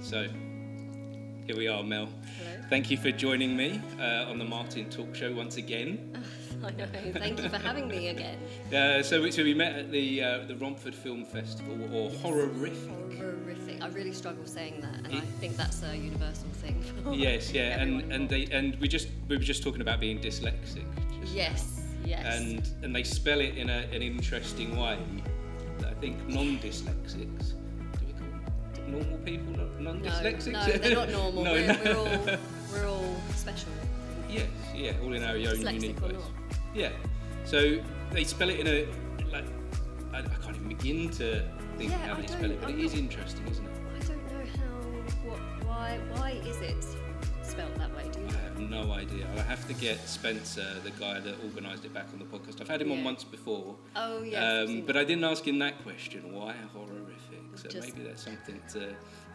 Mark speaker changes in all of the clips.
Speaker 1: So, here we are, Mel.
Speaker 2: Hello.
Speaker 1: Thank you for joining me on the Martin Talk Show once again.
Speaker 2: I know. Thank you for having me again.
Speaker 1: So we met at the Romford Film Festival, or Horrorific.
Speaker 2: Horrorific. I really struggle saying that, and I think that's a universal thing. For
Speaker 1: Yes, yeah,
Speaker 2: everyone.
Speaker 1: and we were just talking about being dyslexic.
Speaker 2: Yes.
Speaker 1: And they spell it in an interesting way that I think non-dyslexics. Do we call them normal people non-dyslexics?
Speaker 2: No, they're not normal.
Speaker 1: No,
Speaker 2: we're all special.
Speaker 1: Yes, yeah, all in our own
Speaker 2: Dyslexic
Speaker 1: unique
Speaker 2: or
Speaker 1: ways.
Speaker 2: not.
Speaker 1: Yeah. So they spell it in a I can't even begin to think how they spell it, but it is interesting, isn't it?
Speaker 2: I don't know why is it spelled that way? Do you know?
Speaker 1: I have no idea. I have to get Spencer, the guy that organised it, back on the podcast. I've had him on once before.
Speaker 2: Oh yes.
Speaker 1: But I didn't ask him that question. Why horrific? So
Speaker 2: Just-
Speaker 1: maybe that's something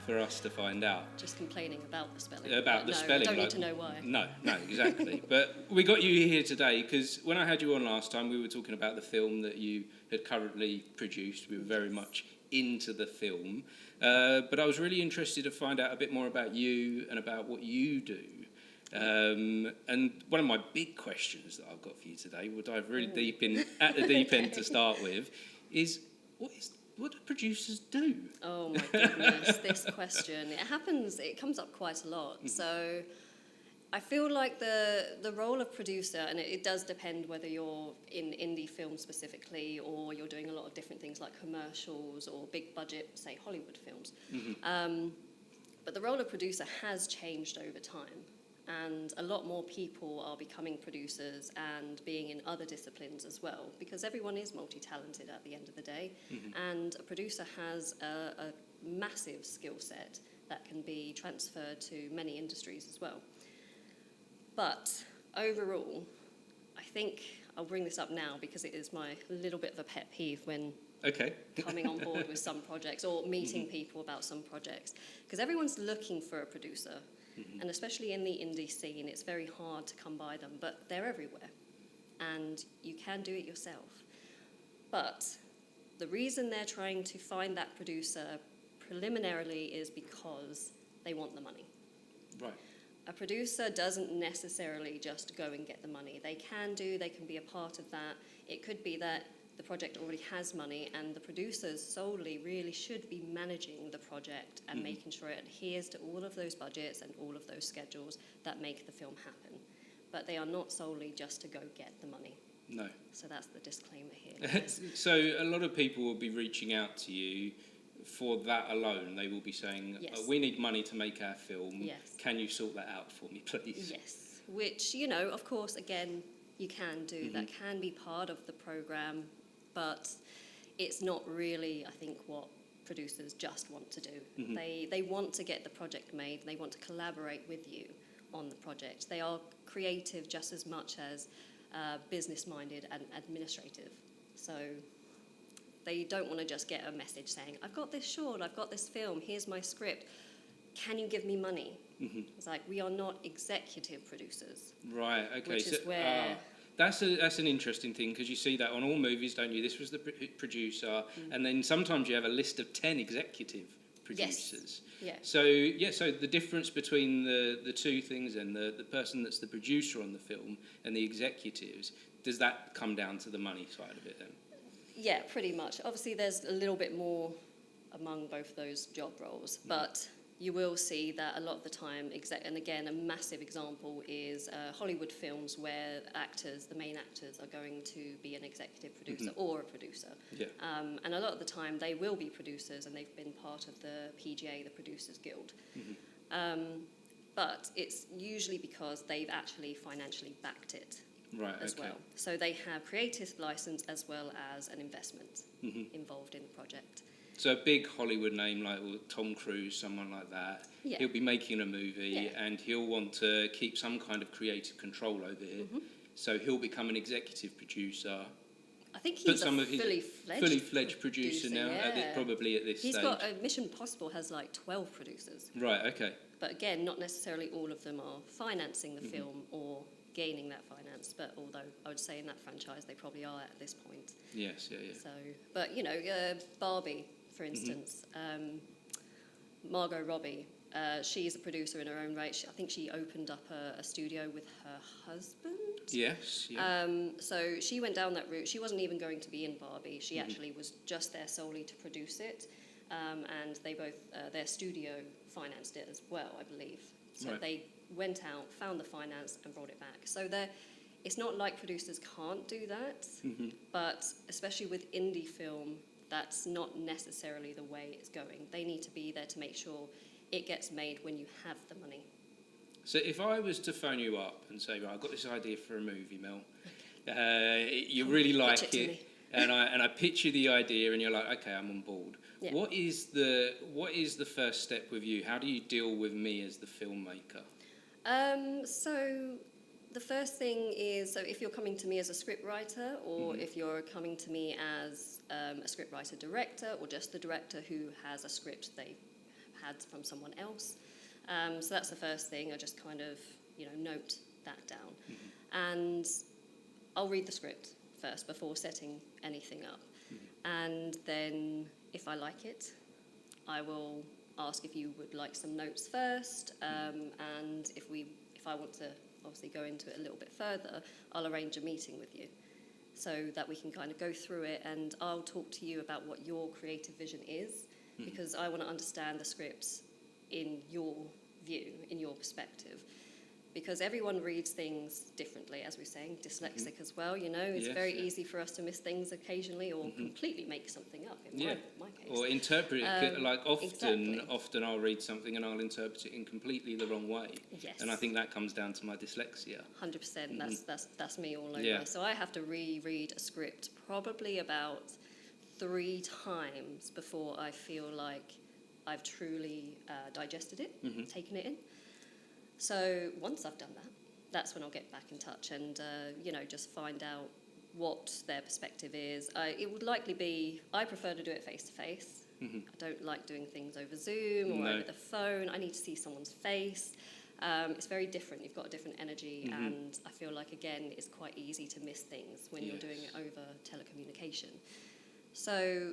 Speaker 1: for us to find out.
Speaker 2: Just complaining about the spelling.
Speaker 1: About the spelling.
Speaker 2: Don't need to know why.
Speaker 1: No, exactly. But we got you here today because when I had you on last time, we were talking about the film that you had currently produced. We were very much into the film. But I was really interested to find out a bit more about you and about what you do. And one of my big questions that I've got for you today, we'll dive really deep in at the deep end to start with, is what do producers do?
Speaker 2: Oh my goodness, this question. It comes up quite a lot. So I feel like the role of producer, and it does depend whether you're in indie film specifically or you're doing a lot of different things like commercials or big budget, say Hollywood films. But the role of producer has changed over time. And a lot more people are becoming producers and being in other disciplines as well, because everyone is multi-talented at the end of the day. And a producer has a massive skill set that can be transferred to many industries as well. But overall, I think I'll bring this up now because it is my little bit of a pet peeve when coming on board with some projects or meeting people about some projects, because everyone's looking for a producer. And especially in the indie scene, it's very hard to come by them, but they're everywhere. And you can do it yourself. But the reason they're trying to find that producer preliminarily is because they want the money.
Speaker 1: Right.
Speaker 2: A producer doesn't necessarily just go and get the money. They can be a part of that. It could be that the project already has money and the producers solely really should be managing the project and making sure it adheres to all of those budgets and all of those schedules that make the film happen. But they are not solely just to go get the money.
Speaker 1: No.
Speaker 2: So that's the disclaimer here.
Speaker 1: So a lot of people will be reaching out to you for that alone. They will be saying, we need money to make our film.
Speaker 2: Yes.
Speaker 1: Can you sort that out for me, please?
Speaker 2: Yes. Which, of course, again, you can do. That can be part of the program. But it's not really, I think, what producers just want to do. They want to get the project made. They want to collaborate with you on the project. They are creative just as much as business-minded and administrative. So they don't want to just get a message saying, I've got this short, I've got this film, here's my script. Can you give me money? It's like, we are not executive producers.
Speaker 1: Right, okay.
Speaker 2: Which is where...
Speaker 1: That's an interesting thing, because you see that on all movies, don't you? This was the producer, and then sometimes you have a list of 10 executive producers.
Speaker 2: Yes.
Speaker 1: So the difference between the two things and the person that's the producer on the film and the executives, does that come down to the money side of it then?
Speaker 2: Yeah, pretty much. Obviously, there's a little bit more among both those job roles, but you will see that a lot of the time, and again, a massive example is Hollywood films where the main actors are going to be an executive producer or a producer. Yeah. And a lot of the time they will be producers and they've been part of the PGA, the Producers Guild. But it's usually because they've actually financially backed it as well. So they have creative license as well as an investment involved in the project.
Speaker 1: So a big Hollywood name like Tom Cruise, someone like that, he'll be making a movie and he'll want to keep some kind of creative control over it. So he'll become an executive producer.
Speaker 2: I think he's a fully fledged
Speaker 1: producer now, probably at this stage.
Speaker 2: He's got Mission Impossible has like 12 producers.
Speaker 1: Right, okay.
Speaker 2: But again, not necessarily all of them are financing the film or gaining that finance. But although I would say in that franchise they probably are at this point.
Speaker 1: Yes, yeah.
Speaker 2: So, but Barbie, for instance, Margot Robbie, she's a producer in her own right. I think she opened up a studio with her husband.
Speaker 1: Yes. Yeah.
Speaker 2: So she went down that route. She wasn't even going to be in Barbie. She actually was just there solely to produce it. And they both, their studio financed it as well, I believe. So they went out, found the finance, and brought it back. So it's not like producers can't do that, but especially with indie film, that's not necessarily the way it's going. They need to be there to make sure it gets made when you have the money.
Speaker 1: So if I was to phone you up and say, right, I've got this idea for a movie, Mel, you really like it, and I pitch you the idea, and you're like, okay, I'm on board. Yeah. What is the first step with you? How do you deal with me as the filmmaker?
Speaker 2: So the first thing is, so if you're coming to me as a scriptwriter, or if you're coming to me as a scriptwriter director, or just the director who has a script they had from someone else. So that's the first thing. I just kind of, note that down. And I'll read the script first before setting anything up. And then if I like it, I will ask if you would like some notes first. And if I want to obviously go into it a little bit further, I'll arrange a meeting with you so that we can kind of go through it, and I'll talk to you about what your creative vision is, because I want to understand the script in your view, in your perspective, because everyone reads things differently, as we're saying, dyslexic as well, it's very easy for us to miss things occasionally, or completely make something up in my case.
Speaker 1: Or interpret it,
Speaker 2: Exactly.
Speaker 1: often I'll read something and I'll interpret it in completely the wrong way.
Speaker 2: Yes.
Speaker 1: And I think that comes down to my dyslexia.
Speaker 2: 100%, that's me all over. So I have to reread a script probably about 3 times before I feel like I've truly digested it, taken it in. So once I've done that, that's when I'll get back in touch and, just find out what their perspective is. It would likely be, I prefer to do it face-to-face. I don't like doing things over Zoom or over the phone. I need to see someone's face. It's very different. You've got a different energy, and I feel like, again, it's quite easy to miss things when you're doing it over telecommunication. So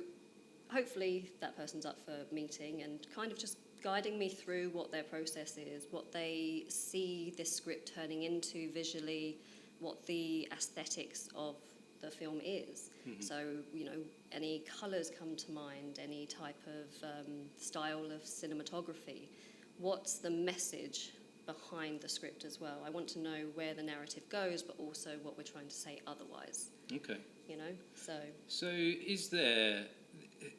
Speaker 2: hopefully that person's up for meeting and kind of just guiding me through what their process is, what they see this script turning into visually, what the aesthetics of the film is. So, any colours come to mind, any type of style of cinematography. What's the message behind the script as well? I want to know where the narrative goes, but also what we're trying to say otherwise.
Speaker 1: Okay.
Speaker 2: So
Speaker 1: is there...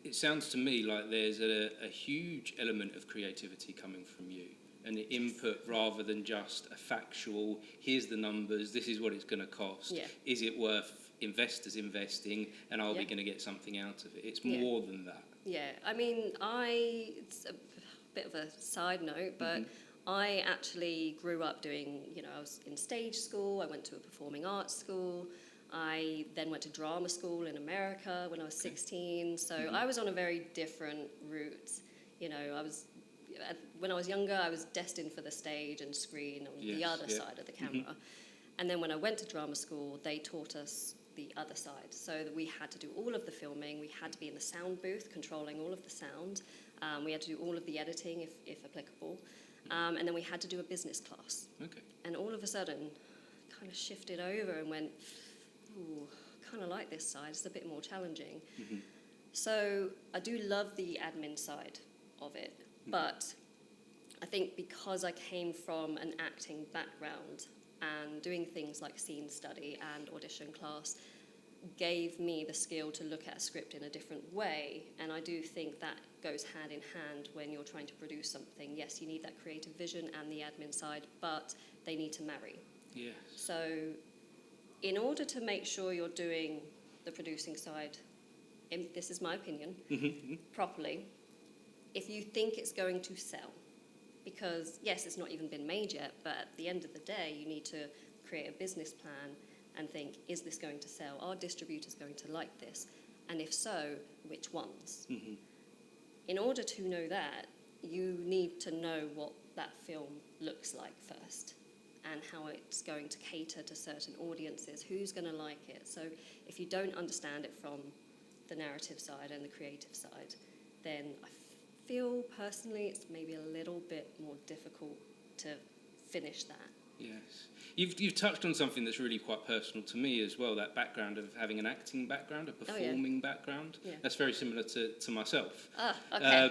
Speaker 1: It sounds to me like there's a huge element of creativity coming from you, and the input rather than just a factual, here's the numbers, this is what it's going to cost. Yeah. Is it worth investors investing, and are we going to get something out of it? It's more than that. Yeah, I mean, it's a bit of a side note, but I actually grew up doing, I was in stage school, I went to a performing arts school. I then went to drama school in America when I was 16, so I was on a very different route. When I was younger, I was destined for the stage and screen on the other side of the camera. And then when I went to drama school, they taught us the other side. So that we had to do all of the filming, we had to be in the sound booth controlling all of the sound, we had to do all of the editing if applicable, and then we had to do a business class. Okay. And all of a sudden, kind of shifted over and went, ooh, kind of like this side, it's a bit more challenging. So I do love the admin side of it, but I think because I came from an acting background and doing things like scene study and audition class gave me the skill to look at a script in a different way, and I do think that goes hand in hand when you're trying to produce something. Yes, you need that creative vision and the admin side, but they need to marry. Yes. So in order to make sure you're doing the producing side, this is my opinion, properly, if you think it's going to sell, because yes, it's not even been made yet, but at the end of the day, you need to create a business plan and think, is this going to sell? Are distributors going to like this? And if so, which ones? In order to know that, you need to know what that film looks like first, and how it's going to cater to certain audiences, who's going to like it. So if you don't understand it from the narrative side and the creative side, then I
Speaker 2: feel personally it's maybe a little bit more difficult to finish that.
Speaker 1: Yes. You've touched on something that's really quite personal to me as well, that background of having an acting background, a performing background. Yeah. That's very similar to myself.
Speaker 2: Ah, okay.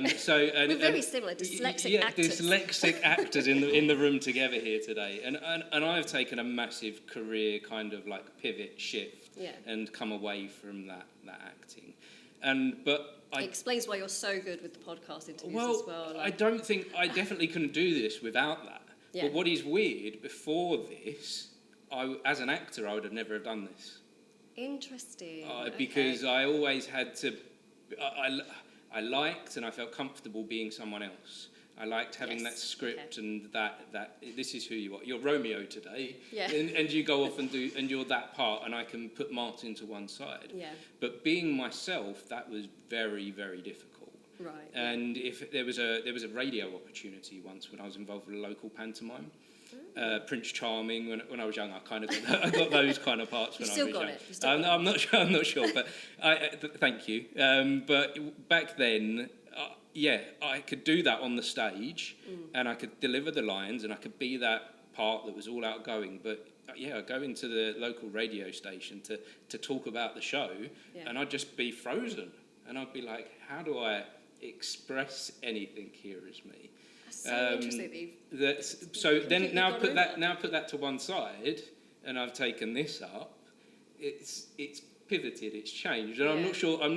Speaker 1: We're
Speaker 2: very similar, dyslexic actors.
Speaker 1: Dyslexic actors in the room together here today. And I've taken a massive career kind of like pivot shift and come away from that acting. It
Speaker 2: explains why you're so good with the podcast interviews as well.
Speaker 1: I don't think, I definitely couldn't do this without that. Yeah. But what is weird, before this, as an actor, I would have never have done this.
Speaker 2: Interesting.
Speaker 1: Because I always had to... I liked and I felt comfortable being someone else. I liked having that script and that this is who you are. You're Romeo today, and you go off and you're that part, and I can put Martin to one side. Yeah. But being myself, that was very, very difficult.
Speaker 2: Right.
Speaker 1: And if there was a radio opportunity once when I was involved with a local pantomime, Prince Charming. When I was young, I got those kind of parts when I was young. You still got it. I'm not sure, but thank you. But back then, I could do that on the stage, and I could deliver the lines, and I could be that part that was all outgoing. But I'd go into the local radio station to talk about the show, and I'd just be frozen, and I'd be like, how do I express anything here as me?
Speaker 2: So interesting.
Speaker 1: Now put that to one side, and I've taken this up. It's pivoted, it's changed, and I'm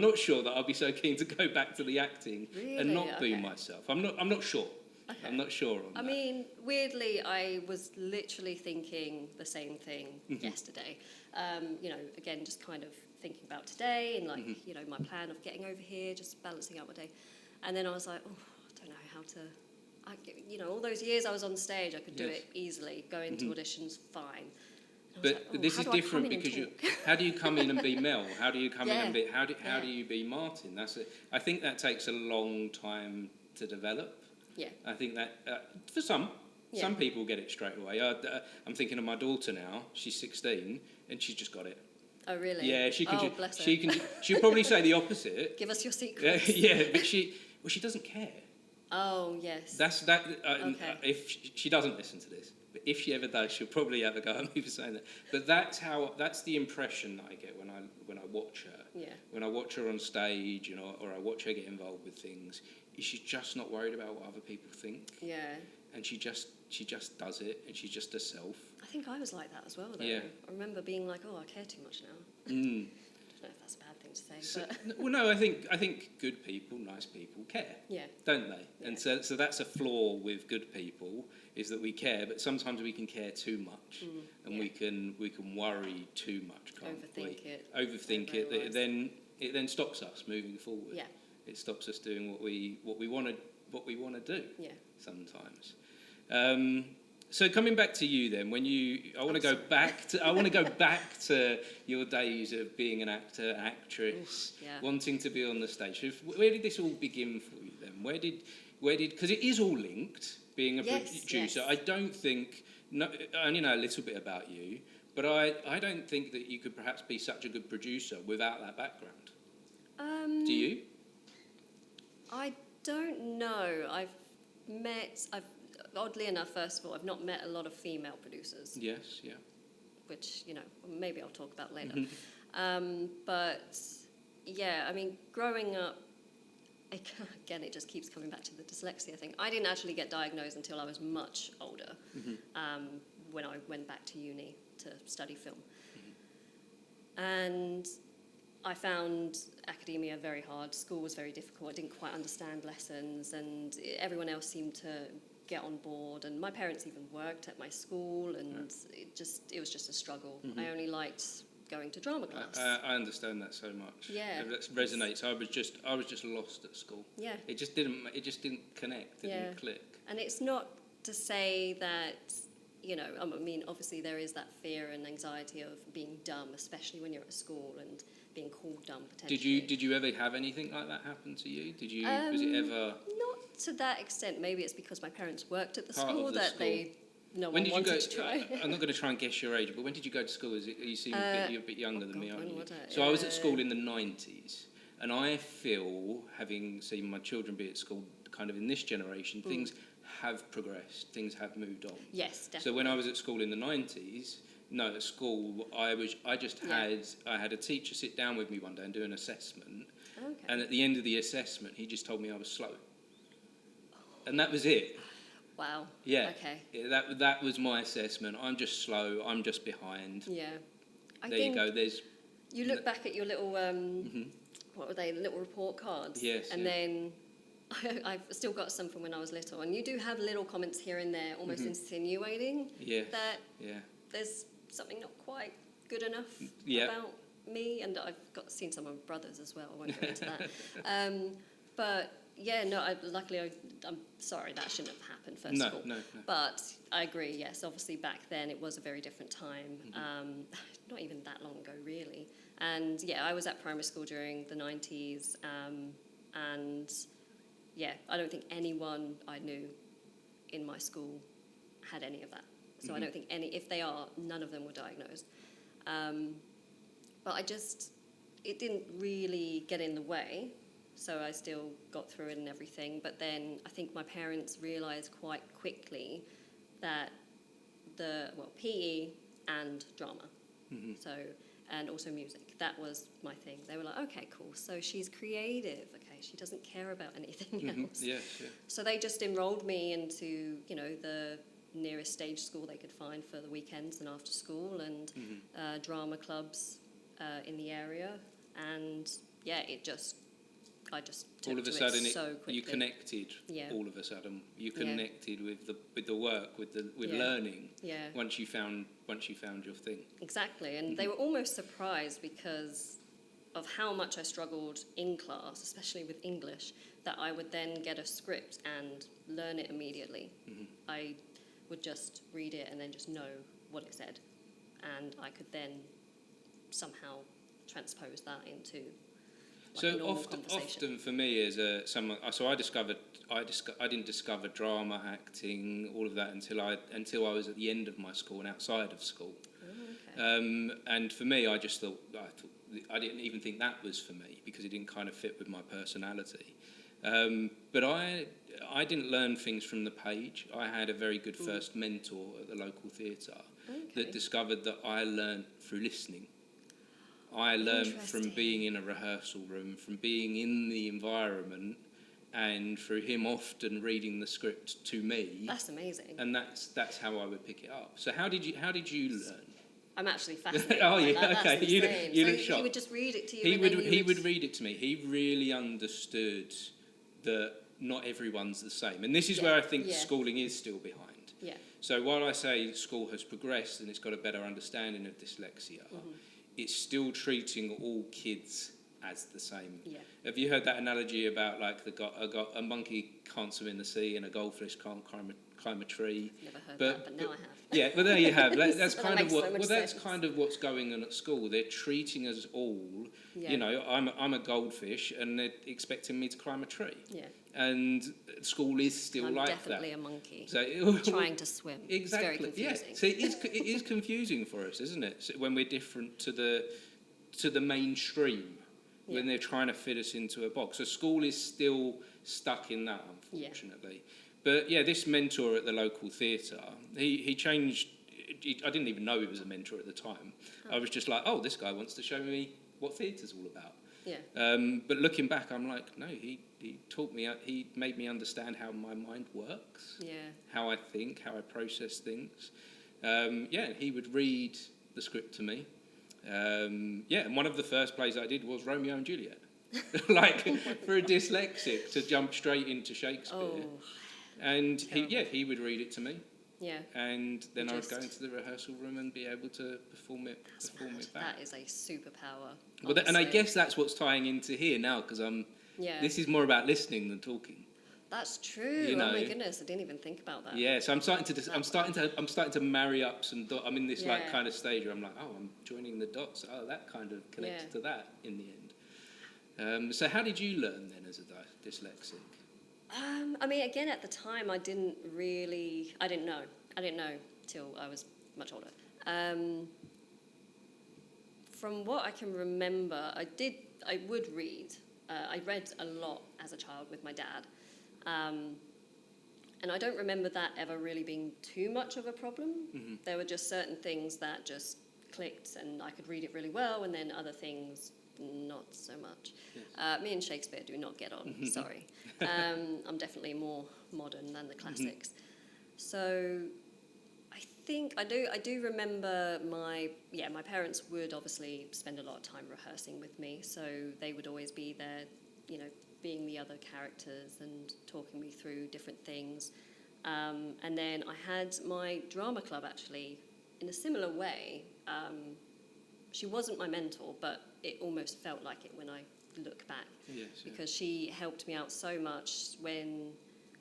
Speaker 1: not sure that I'll be so keen to go back to the acting and not be myself. I'm not sure. Okay. I'm not sure on that.
Speaker 2: I mean, weirdly, I was literally thinking the same thing yesterday. Again, just kind of thinking about today and my plan of getting over here, just balancing out my day. And then I was like, I don't know how to... all those years I was on stage, I could do it easily. Go into auditions, fine.
Speaker 1: But this is different because how do you come in and be Mel? How do you come in and be... How do you be Martin? I think that takes a long time to develop. Yeah. I think that for some people get it straight away. I'm thinking of my daughter now. She's 16 and she's just got it.
Speaker 2: Oh, really?
Speaker 1: Yeah, she can.
Speaker 2: Bless her.
Speaker 1: She'll probably say the opposite.
Speaker 2: Give us your secrets.
Speaker 1: But she doesn't care.
Speaker 2: Oh, yes.
Speaker 1: That's that. If she doesn't listen to this, but if she ever does, she'll probably have a go at me for saying that. But that's the impression that I get when I watch her. Yeah. When I watch her on stage, or I watch her get involved with things, she's just not worried about what other people think. Yeah. And she just does it, and she's just herself.
Speaker 2: I think I was like that as well, though. Yeah. I remember being like, I care too much now. I don't know if that's a bad thing to say, but...
Speaker 1: Well, no, I think good people, nice people care. Yeah. Don't they? Yeah. And so that's a flaw with good people, is that we care, but sometimes we can care too much, and we can worry too much, can't we? Overthink it. It then stops us moving forward. Yeah. It stops us doing what we want to do. Yeah. Sometimes. So coming back to you then, I want to go back to your days of being an actor, actress, wanting to be on the stage. So where did this all begin for you then? Where did because it is all linked, being a producer. Yes. I don't think, I only know a little bit about you, but I don't think that you could perhaps be such a good producer without that background. Do you?
Speaker 2: I don't know. Oddly enough, first of all, I've not met a lot of female producers. Yes, yeah. Which, maybe I'll talk about later. But, I mean, growing up, again, it just keeps coming back to the dyslexia thing. I didn't actually get diagnosed until I was much older, when I went back to uni to study film. And I found academia very hard. School was very difficult. I didn't quite understand lessons, and everyone else seemed to get on board. And my parents even worked at my school, and it was just a struggle. I only liked going to drama class.
Speaker 1: I understand that so much. Yeah, that resonates. I was just lost at school. Yeah, it just didn't connect. It didn't click.
Speaker 2: And it's not to say that. I mean, obviously there is that fear and anxiety of being dumb, especially when you're at school and being called dumb potentially.
Speaker 1: Did you ever have anything like that happen to you? Was it ever?
Speaker 2: Not to that extent. Maybe it's because my parents worked at the school that no one wanted to try.
Speaker 1: I'm not going to try and guess your age, but when did you go to school? You seem you're a bit younger than me, aren't you? So I was at school in the 90s. And I feel, having seen my children be at school kind of in this generation, things have progressed, things have moved on.
Speaker 2: Yes, definitely.
Speaker 1: So when I was at school in the 90s, at school, I had a teacher sit down with me one day and do an assessment.
Speaker 2: Okay.
Speaker 1: And at the end of the assessment, he just told me I was slow. And that was it.
Speaker 2: Wow.
Speaker 1: Yeah.
Speaker 2: Okay.
Speaker 1: Yeah, that was my assessment. I'm just slow. I'm just behind.
Speaker 2: Yeah.
Speaker 1: There you go.
Speaker 2: You look back at your little, what were they, little report cards?
Speaker 1: Yes.
Speaker 2: And then I've still got some from when I was little. And you do have little comments here and there, almost insinuating that there's something not quite good enough about me. And I've seen some of my brothers as well. I won't go into that. But yeah, no, luckily I'm sorry, that shouldn't have happened, first of all. No. But I agree, yes, obviously back then it was a very different time. Not even that long ago, really. And yeah, I was at primary school during the 90s. And yeah, I don't think anyone I knew in my school had any of that. So I don't think if they are, none of them were diagnosed. But it didn't really get in the way. So I still got through it and everything. But then I think my parents realised quite quickly that PE and drama, and also music, that was my thing. They were like, okay, cool. So she's creative. Okay, she doesn't care about anything else.
Speaker 1: Yeah.
Speaker 2: So they just enrolled me into, the nearest stage school they could find for the weekends and after school, and drama clubs in the area. And yeah, I just took
Speaker 1: all of a
Speaker 2: to
Speaker 1: sudden
Speaker 2: it so quickly.
Speaker 1: You connected.
Speaker 2: Yeah.
Speaker 1: All of a sudden you connected with the work, with learning.
Speaker 2: Yeah.
Speaker 1: Once you found your thing.
Speaker 2: Exactly, and they were almost surprised because of how much I struggled in class, especially with English, that I would then get a script and learn it immediately. I would just read it and then just know what it said, and I could then somehow transpose that into a normal conversation.
Speaker 1: Often for me as someone, so I didn't discover drama, acting, all of that until I was at the end of my school and outside of school.
Speaker 2: Oh, okay.
Speaker 1: And for me, I thought I didn't even think that was for me because it didn't kind of fit with my personality. But I didn't learn things from the page. I had a very good first mentor at the local theatre that discovered that I learned through listening. I learned from being in a rehearsal room, from being in the environment, and through him often reading the script to me.
Speaker 2: That's amazing.
Speaker 1: And that's how I would pick it up. So how did you learn?
Speaker 2: I'm actually fascinated.
Speaker 1: Oh yeah,
Speaker 2: by that.
Speaker 1: okay.
Speaker 2: That's
Speaker 1: You
Speaker 2: so
Speaker 1: look shocked.
Speaker 2: He would just read it to you.
Speaker 1: He would read it to me. He really understood that not everyone's the same, and this is where I think schooling is still behind.
Speaker 2: Yeah.
Speaker 1: So while I say school has progressed and it's got a better understanding of dyslexia, it's still treating all kids as the same.
Speaker 2: Yeah.
Speaker 1: Have you heard that analogy about like a monkey can't swim in the sea and a goldfish can't climb a tree?
Speaker 2: Never heard that, but now I have.
Speaker 1: Yeah, well there you have. That's
Speaker 2: So
Speaker 1: kind
Speaker 2: that
Speaker 1: of
Speaker 2: makes so much
Speaker 1: that's
Speaker 2: sense.
Speaker 1: kind of what's going on at school. They're treating us all.
Speaker 2: Yeah.
Speaker 1: I'm a goldfish, and they're expecting me to climb a tree.
Speaker 2: Yeah.
Speaker 1: And school is still
Speaker 2: I'm
Speaker 1: like
Speaker 2: definitely
Speaker 1: that.
Speaker 2: a monkey.
Speaker 1: So
Speaker 2: trying to swim.
Speaker 1: Exactly.
Speaker 2: It's very confusing.
Speaker 1: Yeah. So it is confusing for us, isn't it? So when we're different to the mainstream, when they're trying to fit us into a box. So school is still stuck in that, unfortunately. Yeah. But yeah, this mentor at the local theatre, he changed. I didn't even know he was a mentor at the time. I was just like, oh, this guy wants to show me what theatre's all about.
Speaker 2: Yeah.
Speaker 1: But looking back, I'm like, no, he taught me, he made me understand how my mind works, how I think, how I process things. He would read the script to me. And one of the first plays I did was Romeo and Juliet. Like, for a dyslexic to jump straight into Shakespeare. Oh, and he would read it to me. Yeah. And then I would go into the rehearsal room and be able to perform it back.
Speaker 2: That is a superpower.
Speaker 1: Well, and I guess that's what's tying into here now, because this is more about listening than talking.
Speaker 2: That's true. Oh my goodness, I didn't even think about that.
Speaker 1: Yeah, so I'm starting to marry up some dots. I'm in this like kind of stage where I'm like, oh, I'm joining the dots. Oh, that kind of connects to that in the end. So how did you learn then as a dyslexic?
Speaker 2: I mean, again, at the time, I didn't know. I didn't know till I was much older. From what I can remember, I would read, I read a lot as a child with my dad. And I don't remember that ever really being too much of a problem.
Speaker 1: Mm-hmm.
Speaker 2: There were just certain things that just clicked, and I could read it really well, and then other things not so much.
Speaker 1: Yes.
Speaker 2: Me and Shakespeare do not get on, sorry. I'm definitely more modern than the classics. So I think I do remember my parents would obviously spend a lot of time rehearsing with me, so they would always be there, you know, being the other characters and talking me through different things. And then I had my drama club actually in a similar way. She wasn't my mentor, but it almost felt like it when I look back.
Speaker 1: Yes, yeah.
Speaker 2: Because she helped me out so much when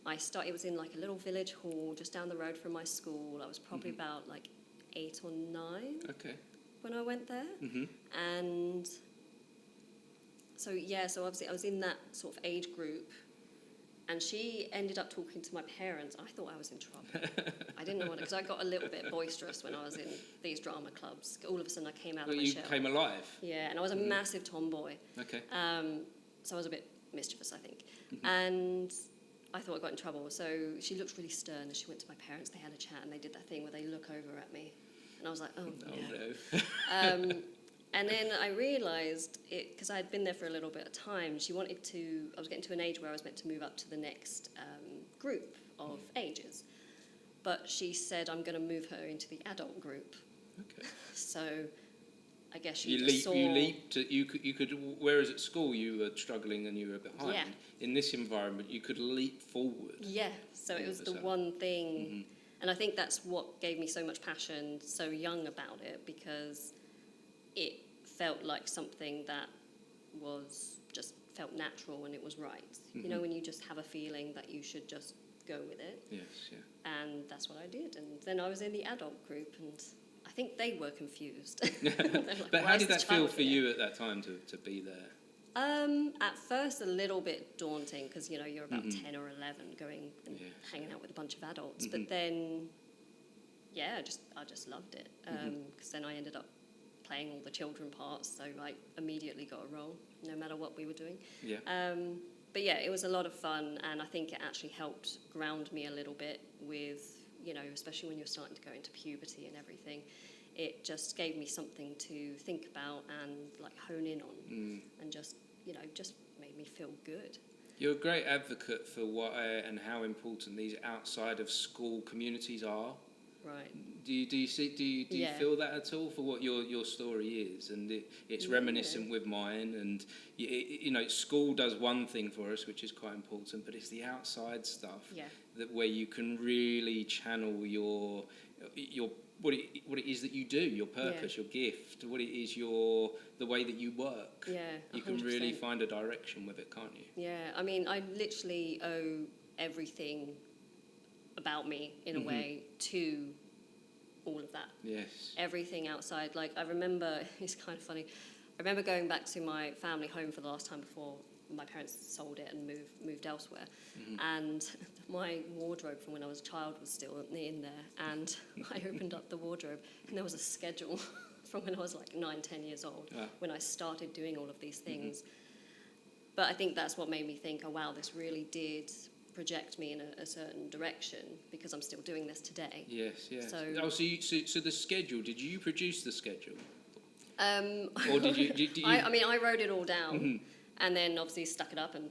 Speaker 2: I started. It was in like a little village hall just down the road from my school. I was probably about like 8 or 9 when I went there. And so obviously I was in that sort of age group, and she ended up talking to my parents. I thought I was in trouble. I didn't know what, because I got a little bit boisterous when I was in these drama clubs. All of a sudden I came out of my shell.
Speaker 1: You came alive.
Speaker 2: Yeah, and I was a massive tomboy.
Speaker 1: Okay.
Speaker 2: So I was a bit mischievous, I think. And I thought I got in trouble. So she looked really stern, and she went to my parents. They had a chat, and they did that thing where they look over at me. And I was like, oh no. And then I realised, because I had been there for a little bit of time, I was getting to an age where I was meant to move up to the next group of ages. But she said, I'm going to move her into the adult group. Okay. So I guess you
Speaker 1: leaped. You could. Whereas at school you were struggling and you were behind.
Speaker 2: Yeah.
Speaker 1: In this environment, you could leap forward.
Speaker 2: Yeah. So it was the one thing, and I think that's what gave me so much passion so young about it, because it felt like something that felt natural and it was right. You know, when you just have a feeling that you should just go with it.
Speaker 1: Yes. Yeah.
Speaker 2: And that's what I did. And then I was in the adult group, and I think they were confused. Like,
Speaker 1: but how did that feel for you at that time to be there?
Speaker 2: At first, a little bit daunting, because you know you're about 10 or 11, going and hanging out with a bunch of adults. But then, I just loved it, because then I ended up playing all the children parts, so I immediately got a role, no matter what we were doing. Yeah. But it was a lot of fun, and I think it actually helped ground me a little bit with, you know, especially when you're starting to go into puberty and everything. It just gave me something to think about and like hone in on, and just made me feel good.
Speaker 1: You're a great advocate for and how important these outside of school communities are. Right. Do you feel that at all for what your story is? And it's reminiscent with mine. And you know, school does one thing for us, which is quite important, but it's the outside stuff where you can really channel your what it is that you do, your purpose, your gift, what it is the way that you work. Yeah, 100%. You can really find a direction with it, can't you? Yeah, I mean, I literally owe everything about me in a way to all of that. Yes. Everything outside. Like, I remember, it's kind of funny, I remember going back to my family home for the last time before my parents sold it and moved elsewhere. And my wardrobe from when I was a child was still in there. And I opened up the wardrobe, and there was a schedule from when I was like 9, 10 years old, when I started doing all of these things. But I think that's what made me think, oh wow, this really did project me in a certain direction, because I'm still doing this today. Yes, yes. So the schedule, did you produce the schedule? Or did you... I wrote it all down, and then obviously stuck it up and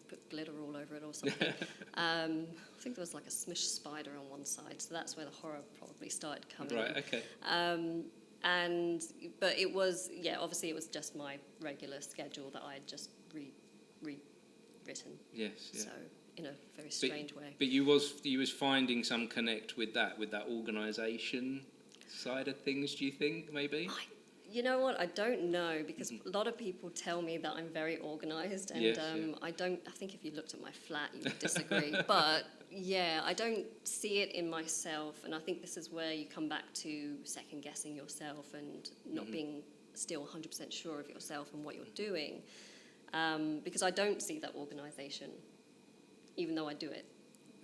Speaker 1: put glitter all over it or something. I think there was like a smushed spider on one side, so that's where the horror probably started coming. Right, okay. But it was, obviously it was just my regular schedule that I had just rewritten. Yes, yeah. So in a very strange way. But you was finding some connect with that organisation side of things, do you think, maybe? You know what, I don't know, because a lot of people tell me that I'm very organised, and I think if you looked at my flat, you would disagree. But I don't see it in myself, and I think this is where you come back to second guessing yourself and not being still 100% sure of yourself and what you're doing, because I don't see that organisation, even though I do it.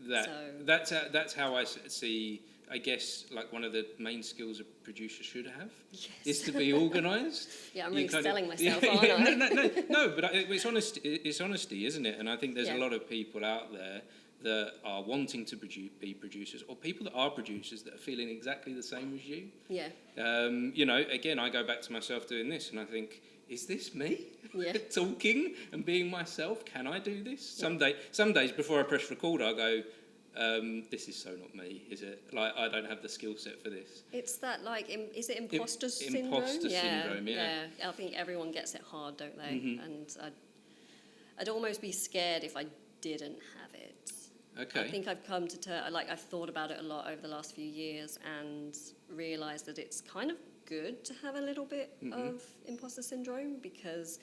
Speaker 1: That's how I see I guess, like one of the main skills a producer should have
Speaker 2: Yes.
Speaker 1: is to be organised.
Speaker 2: Yeah, I'm
Speaker 1: You
Speaker 2: really
Speaker 1: kind
Speaker 2: selling
Speaker 1: of,
Speaker 2: myself,
Speaker 1: yeah,
Speaker 2: aren't I?
Speaker 1: no, but it's honesty, isn't it? And I think there's a
Speaker 2: Yeah.
Speaker 1: lot of people out there that are wanting to be producers, or people that are producers that are feeling exactly the same as you.
Speaker 2: Yeah.
Speaker 1: You know, again, I go back to myself doing this, and I think, is this me?
Speaker 2: Yeah.
Speaker 1: Talking and being myself? Can I do this? Some days before I press record, I go, this is so not me, is it? Like, I don't have the skill set for this.
Speaker 2: It's that, like, is it imposter syndrome?
Speaker 1: Imposter syndrome, yeah.
Speaker 2: I think everyone gets it hard, don't they?
Speaker 1: Mhm.
Speaker 2: And I'd almost be scared if I didn't have it.
Speaker 1: Okay.
Speaker 2: I think I've come to I've thought about it a lot over the last few years and realised that it's kind of good to have a little bit of imposter syndrome, because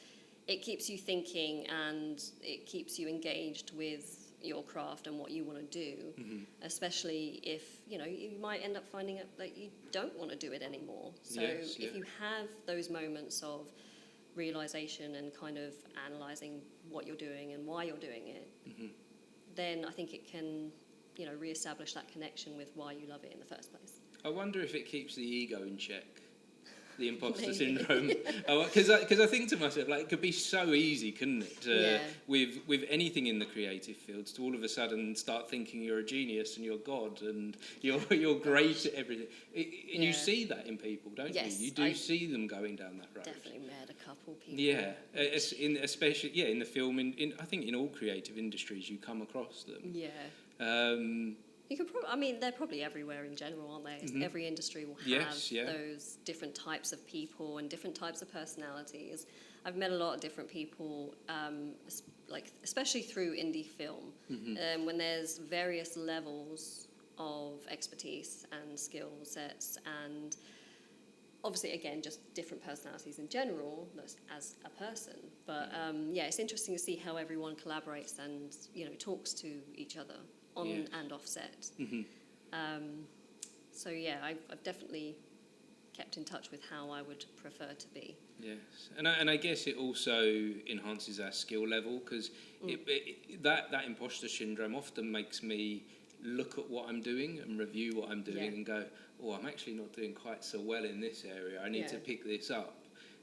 Speaker 2: it keeps you thinking and it keeps you engaged with your craft and what you want to do, especially if, you know, you might end up finding out that you don't want to do it anymore. So
Speaker 1: Yes, yeah.
Speaker 2: if you have those moments of realisation and kind of analysing what you're doing and why you're doing it, then I think it can, you know, re-establish that connection with why you love it in the first place.
Speaker 1: I wonder if it keeps the ego in check, the imposter
Speaker 2: Maybe.
Speaker 1: syndrome. Because I think to myself, like, it could be so easy, couldn't it?
Speaker 2: Yeah.
Speaker 1: With anything in the creative fields, to all of a sudden start thinking you're a genius and you're God and you're great at everything. And you see that in people, don't
Speaker 2: Yes,
Speaker 1: you? You do see them going down that road.
Speaker 2: Definitely met a couple people.
Speaker 1: Yeah, especially in the film, I think in all creative industries you come across them.
Speaker 2: Yeah. You could probably, I mean, they're probably everywhere in general, aren't they? Every industry will have those different types of people and different types of personalities. I've met a lot of different people, like especially through indie film, when there's various levels of expertise and skill sets, and obviously, again, just different personalities in general as a person. But yeah, it's interesting to see how everyone collaborates and, you know, talks to each other on and off set. So yeah, I've definitely kept in touch with how I would prefer to be.
Speaker 1: Yes, and I guess it also enhances our skill level, because that imposter syndrome often makes me look at what I'm doing and review what I'm doing and go, oh, I'm actually not doing quite so well in this area. I need to pick this up.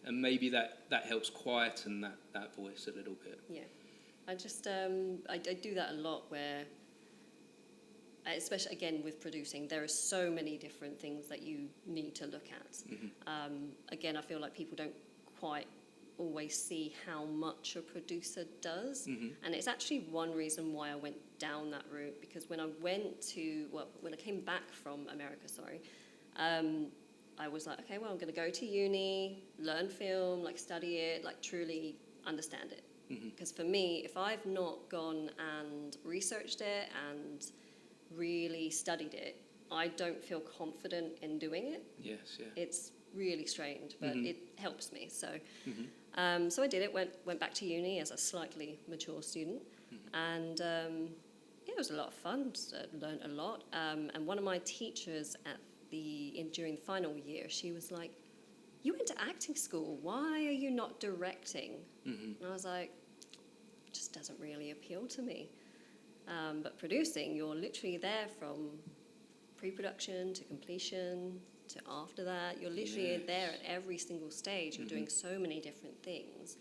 Speaker 1: And maybe that helps quieten that voice a little bit. Yeah.
Speaker 2: I just, I do that a lot where, especially again with producing, there are so many different things that you need to look at. Again, I feel like people don't quite always see how much a producer does, and it's actually one reason why I went down that route, because when I came back from America, I was like, okay, well, I'm going to go to uni, learn film, like study it, like truly understand it. Because for me, if I've not gone and researched it and really studied it, I don't feel confident in doing it.
Speaker 1: Yes, yeah.
Speaker 2: It's really strange, but it helps me. So, so I did it. Went back to uni as a slightly mature student, and it was a lot of fun. Learned a lot. And one of my teachers during the final year, she was like, "You went to acting school. Why are you not directing?" And I was like, "It just doesn't really appeal to me." But producing, you're literally there from pre-production to completion to after that. You're literally there at every single stage. You're doing so many different things.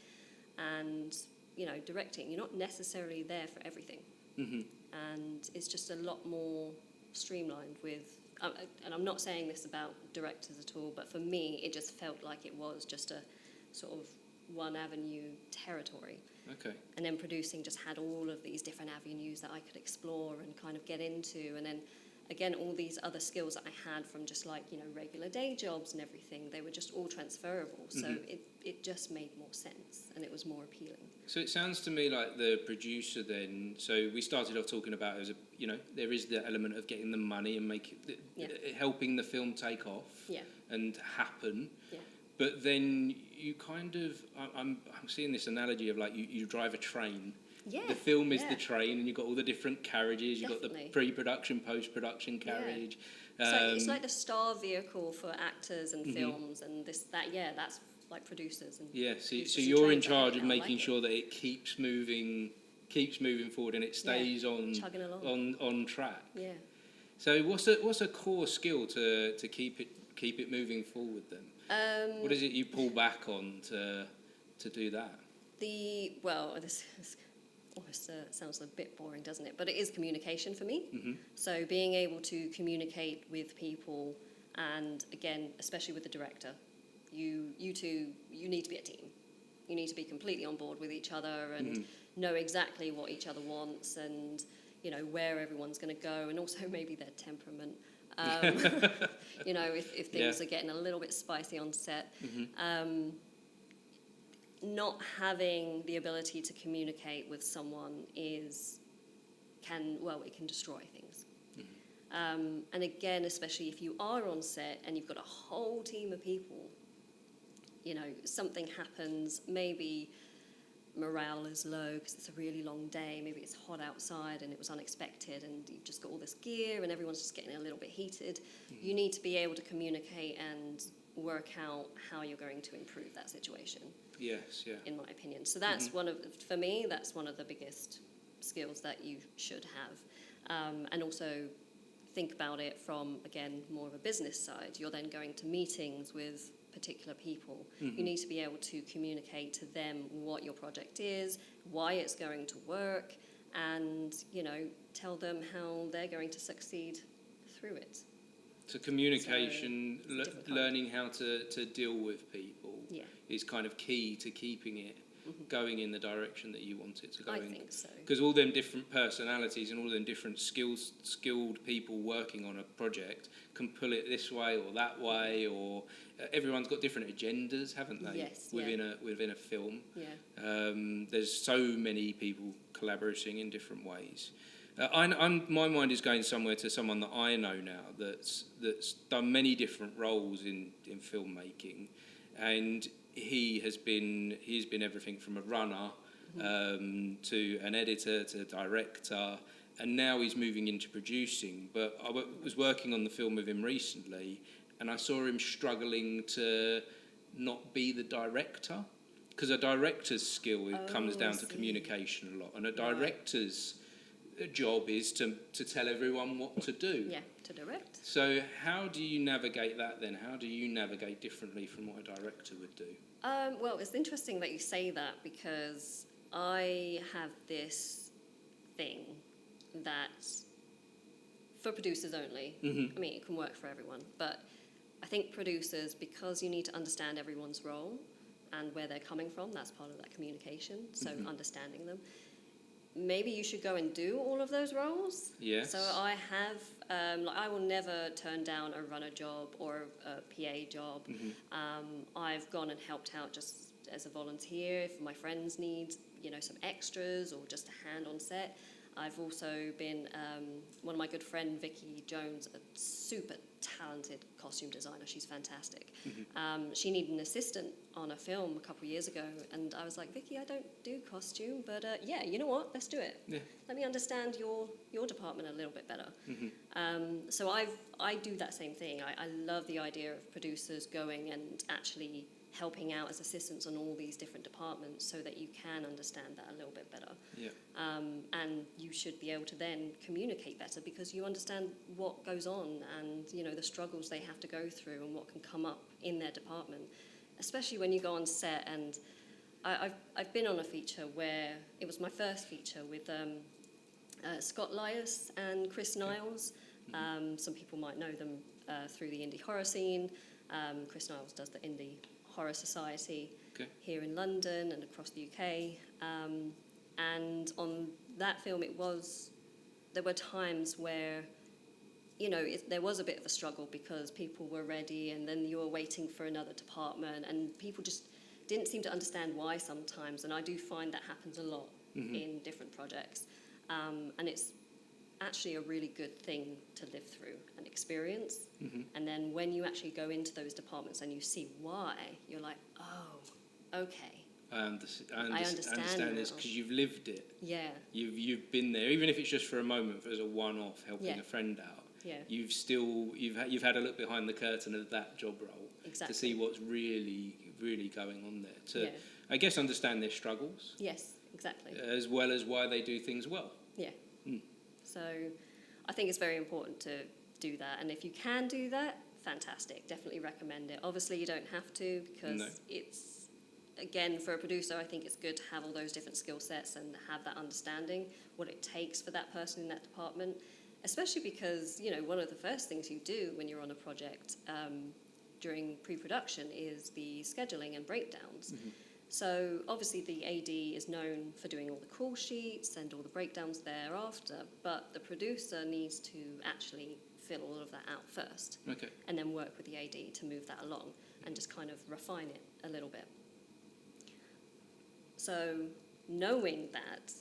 Speaker 2: And, you know, directing, you're not necessarily there for everything. And it's just a lot more streamlined with... and I'm not saying this about directors at all, but for me, it just felt like it was just a sort of one avenue territory.
Speaker 1: Okay.
Speaker 2: And then producing just had all of these different avenues that I could explore and kind of get into. And then, again, all these other skills that I had from just like, you know, regular day jobs and everything, they were just all transferable. So it just made more sense and it was more appealing.
Speaker 1: So it sounds to me like the producer then, so we started off talking about, you know, there is the element of getting the money and helping the film take off and happen. Yeah. But then you kind of, I'm seeing this analogy of like you drive a train. Yeah. The film is the train, and you've got all the different carriages. You've got the pre-production, post-production carriage.
Speaker 2: So it's like the star vehicle for actors and films, and that's like producers. And
Speaker 1: so you're in charge of making sure that it keeps moving forward, and it stays on track.
Speaker 2: Yeah. Yeah.
Speaker 1: So what's a core skill to keep it moving forward then? What is it you pull back on to do that?
Speaker 2: This almost sounds a bit boring, doesn't it? But it is communication for me.
Speaker 1: Mm-hmm.
Speaker 2: So being able to communicate with people, and again, especially with the director, you need to be a team. You need to be completely on board with each other and know exactly what each other wants, and where everyone's going to go, and also maybe their temperament. If things are getting a little bit spicy on set.
Speaker 1: Mm-hmm.
Speaker 2: Not having the ability to communicate with someone can destroy things.
Speaker 1: Mm-hmm.
Speaker 2: And again, especially if you are on set and you've got a whole team of people, something happens, maybe morale is low because it's a really long day, maybe it's hot outside and it was unexpected, and you've just got all this gear and everyone's just getting a little bit heated. Mm-hmm. You need to be able to communicate and work out how you're going to improve that situation.
Speaker 1: Yes, yeah.
Speaker 2: In my opinion. So that's for me, that's one of the biggest skills that you should have. And also think about it from, again, more of a business side. You're then going to meetings with particular people.
Speaker 1: Mm-hmm.
Speaker 2: You need to be able to communicate to them what your project is, why it's going to work, and, tell them how they're going to succeed through it.
Speaker 1: So communication, learning how to deal with people is kind of key to keeping it going in the direction that you want it to go in.
Speaker 2: I think so.
Speaker 1: Because all them different personalities and all them different skilled people working on a project can pull it this way or that way, or everyone's got different agendas, haven't they?
Speaker 2: Yes,
Speaker 1: within a film.
Speaker 2: Yeah.
Speaker 1: There's so many people collaborating in different ways. My mind is going somewhere to someone that I know now that's done many different roles in filmmaking, and he's been everything from a runner to an editor to a director, and now he's moving into producing. But I was working on the film with him recently, and I saw him struggling to not be the director, because a director's skill comes down to communication a lot, and a director's job is to tell everyone what to do.
Speaker 2: Yeah, to direct.
Speaker 1: So how do you navigate that then? How do you navigate differently from what a director would do?
Speaker 2: Well, it's interesting that you say that, because I have this thing that for producers only, I mean, it can work for everyone, but I think producers, because you need to understand everyone's role and where they're coming from, that's part of that communication, so understanding them. Maybe you should go and do all of those roles.
Speaker 1: Yes.
Speaker 2: So I have, I will never turn down a runner job or a PA job. I've gone and helped out just as a volunteer if my friends need, some extras or just a hand on set. I've also been, one of my good friend, Vicky Jones, a super talented costume designer. She's fantastic. She needed an assistant on a film a couple of years ago, and I was like, Vicky, I don't do costume, but yeah, you know what? Let's do it. Yeah. Let me understand your department a little bit better. So I do that same thing. I love the idea of producers going and actually helping out as assistants on all these different departments so that you can understand that a little bit better.
Speaker 1: Yeah.
Speaker 2: And you should be able to then communicate better because you understand what goes on and, the struggles they have to go through and what can come up in their department, especially when you go on set. And I've been on a feature where it was my first feature with Scott Lias and Chris Niles. Some people might know them through the indie horror scene. Chris Niles does the Indie Horror Society here in London and across the UK. And on that film, there were times where, there was a bit of a struggle because people were ready and then you were waiting for another department and people just didn't seem to understand why sometimes. And I do find that happens a lot in different projects. And it's actually a really good thing to live through and experience. And then when you actually go into those departments and you see why, you're like, oh, okay.
Speaker 1: I understand this because you've lived it.
Speaker 2: Yeah.
Speaker 1: You've been there, even if it's just for a moment, as a one-off helping a friend out.
Speaker 2: Yeah.
Speaker 1: You've had a look behind the curtain of that job role to see what's really going on there. To I guess understand their struggles.
Speaker 2: Yes, exactly.
Speaker 1: As well as why they do things well.
Speaker 2: Yeah. So I think it's very important to do that. And if you can do that, fantastic. Definitely recommend it. Obviously, you don't have to because it's, again, for a producer, I think it's good to have all those different skill sets and have that understanding, what it takes for that person in that department. Especially because, you know, one of the first things you do when you're on a project during pre-production is the scheduling and breakdowns. Mm-hmm. So obviously the AD is known for doing all the call sheets and all the breakdowns thereafter, but the producer needs to actually fill all of that out first.
Speaker 1: Okay.
Speaker 2: And then work with the AD to move that along and just kind of refine it a little bit. So knowing that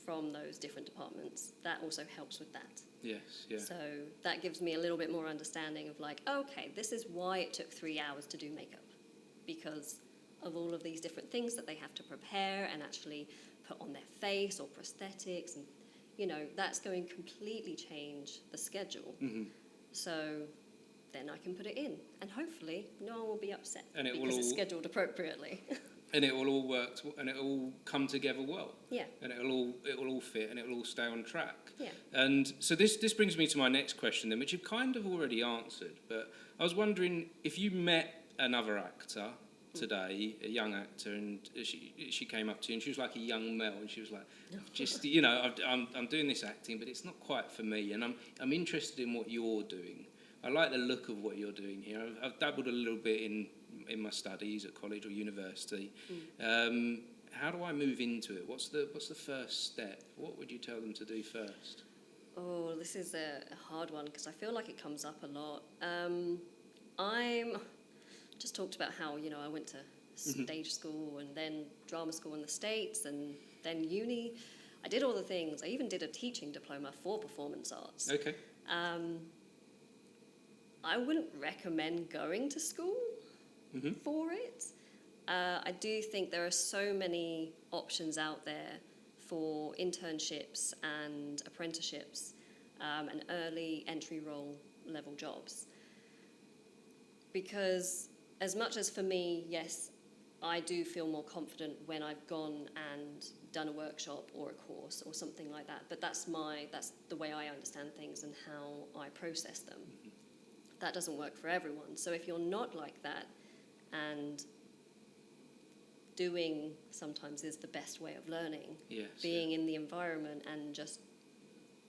Speaker 2: from those different departments, that also helps with that.
Speaker 1: Yes, yeah.
Speaker 2: So that gives me a little bit more understanding of like, okay, this is why it took 3 hours to do makeup, because of all of these different things that they have to prepare and actually put on their face or prosthetics, and you know, that's going to completely change the schedule. Mm-hmm. So then I can put it in, and hopefully no one will be upset because it's scheduled appropriately.
Speaker 1: And it will all work, and it will all come together well.
Speaker 2: Yeah.
Speaker 1: And it will all fit, and it will all stay on track.
Speaker 2: Yeah.
Speaker 1: And so this brings me to my next question then, which you've kind of already answered. But I was wondering if you met another actor today, a young actor, and she came up to you and she was like a young Mel, and she was like, just, you know, I'm doing this acting, but it's not quite for me, and I'm interested in what you're doing. I like the look of what you're doing here. I've dabbled a little bit in my studies at college or university. How do I move into it? What's the first step? What would you tell them to do first?
Speaker 2: Oh, this is a hard one because I feel like it comes up a lot. I'm just talked about how, you know, I went to stage school and then drama school in the States and then uni. I did all the things. I even did a teaching diploma for performance arts.
Speaker 1: Okay.
Speaker 2: I wouldn't recommend going to school for it. I do think there are so many options out there for internships and apprenticeships and early entry role level jobs. Because as much as for me, yes, I do feel more confident when I've gone and done a workshop or a course or something like that. But that's the way I understand things and how I process them. That doesn't work for everyone. So if you're not like that, and doing sometimes is the best way of learning, being in the environment and just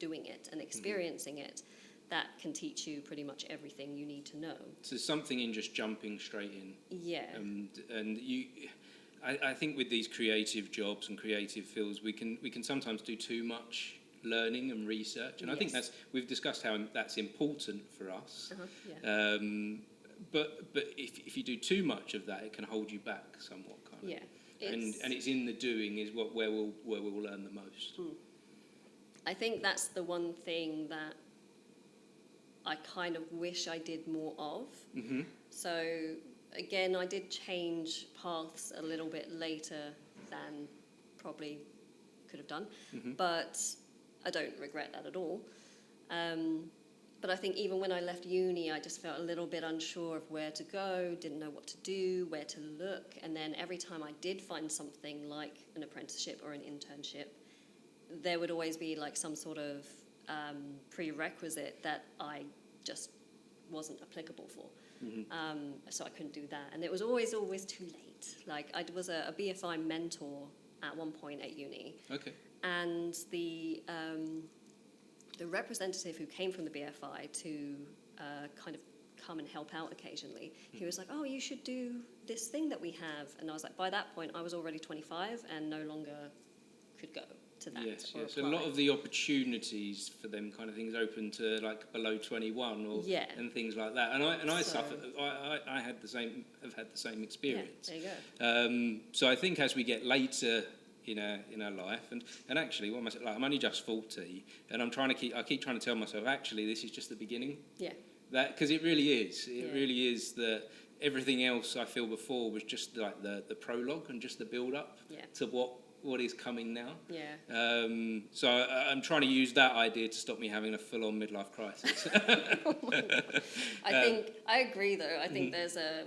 Speaker 2: doing it and experiencing it, that can teach you pretty much everything you need to know.
Speaker 1: So something in just jumping straight in.
Speaker 2: Yeah.
Speaker 1: And you, I think with these creative jobs and creative fields, we can sometimes do too much learning and research, and I think we've discussed how that's important for us. But if you do too much of that, it can hold you back somewhat, kind of.
Speaker 2: Yeah.
Speaker 1: And it's in the doing is where we'll learn the most.
Speaker 2: I think that's the one thing that I kind of wish I did more of. Mm-hmm. So again, I did change paths a little bit later than probably could have done, but I don't regret that at all. But I think even when I left uni, I just felt a little bit unsure of where to go, didn't know what to do, where to look. And then every time I did find something like an apprenticeship or an internship, there would always be like some sort of prerequisite that I just wasn't applicable for. So I couldn't do that. And it was always too late. Like I was a BFI mentor at one point at uni.
Speaker 1: Okay.
Speaker 2: And the representative who came from the BFI to kind of come and help out occasionally, he was like, oh, you should do this thing that we have. And I was like, by that point, I was already 25 and no longer could go to that.
Speaker 1: Yes. A lot of the opportunities for them kind of things open to like below 21 or and things like that. And I suffered. I had have had the same experience.
Speaker 2: Yeah, there you go.
Speaker 1: So I think as we get later in our life, and actually, what am I saying? Like, I'm only just 40, and I keep trying to tell myself, actually, this is just the beginning.
Speaker 2: Yeah.
Speaker 1: That because it really is. It really is that everything else I feel before was just like the prologue and just the build up to what is coming now.
Speaker 2: Yeah.
Speaker 1: So I'm trying to use that idea to stop me having a full-on midlife crisis.
Speaker 2: Oh my God. I agree though. I think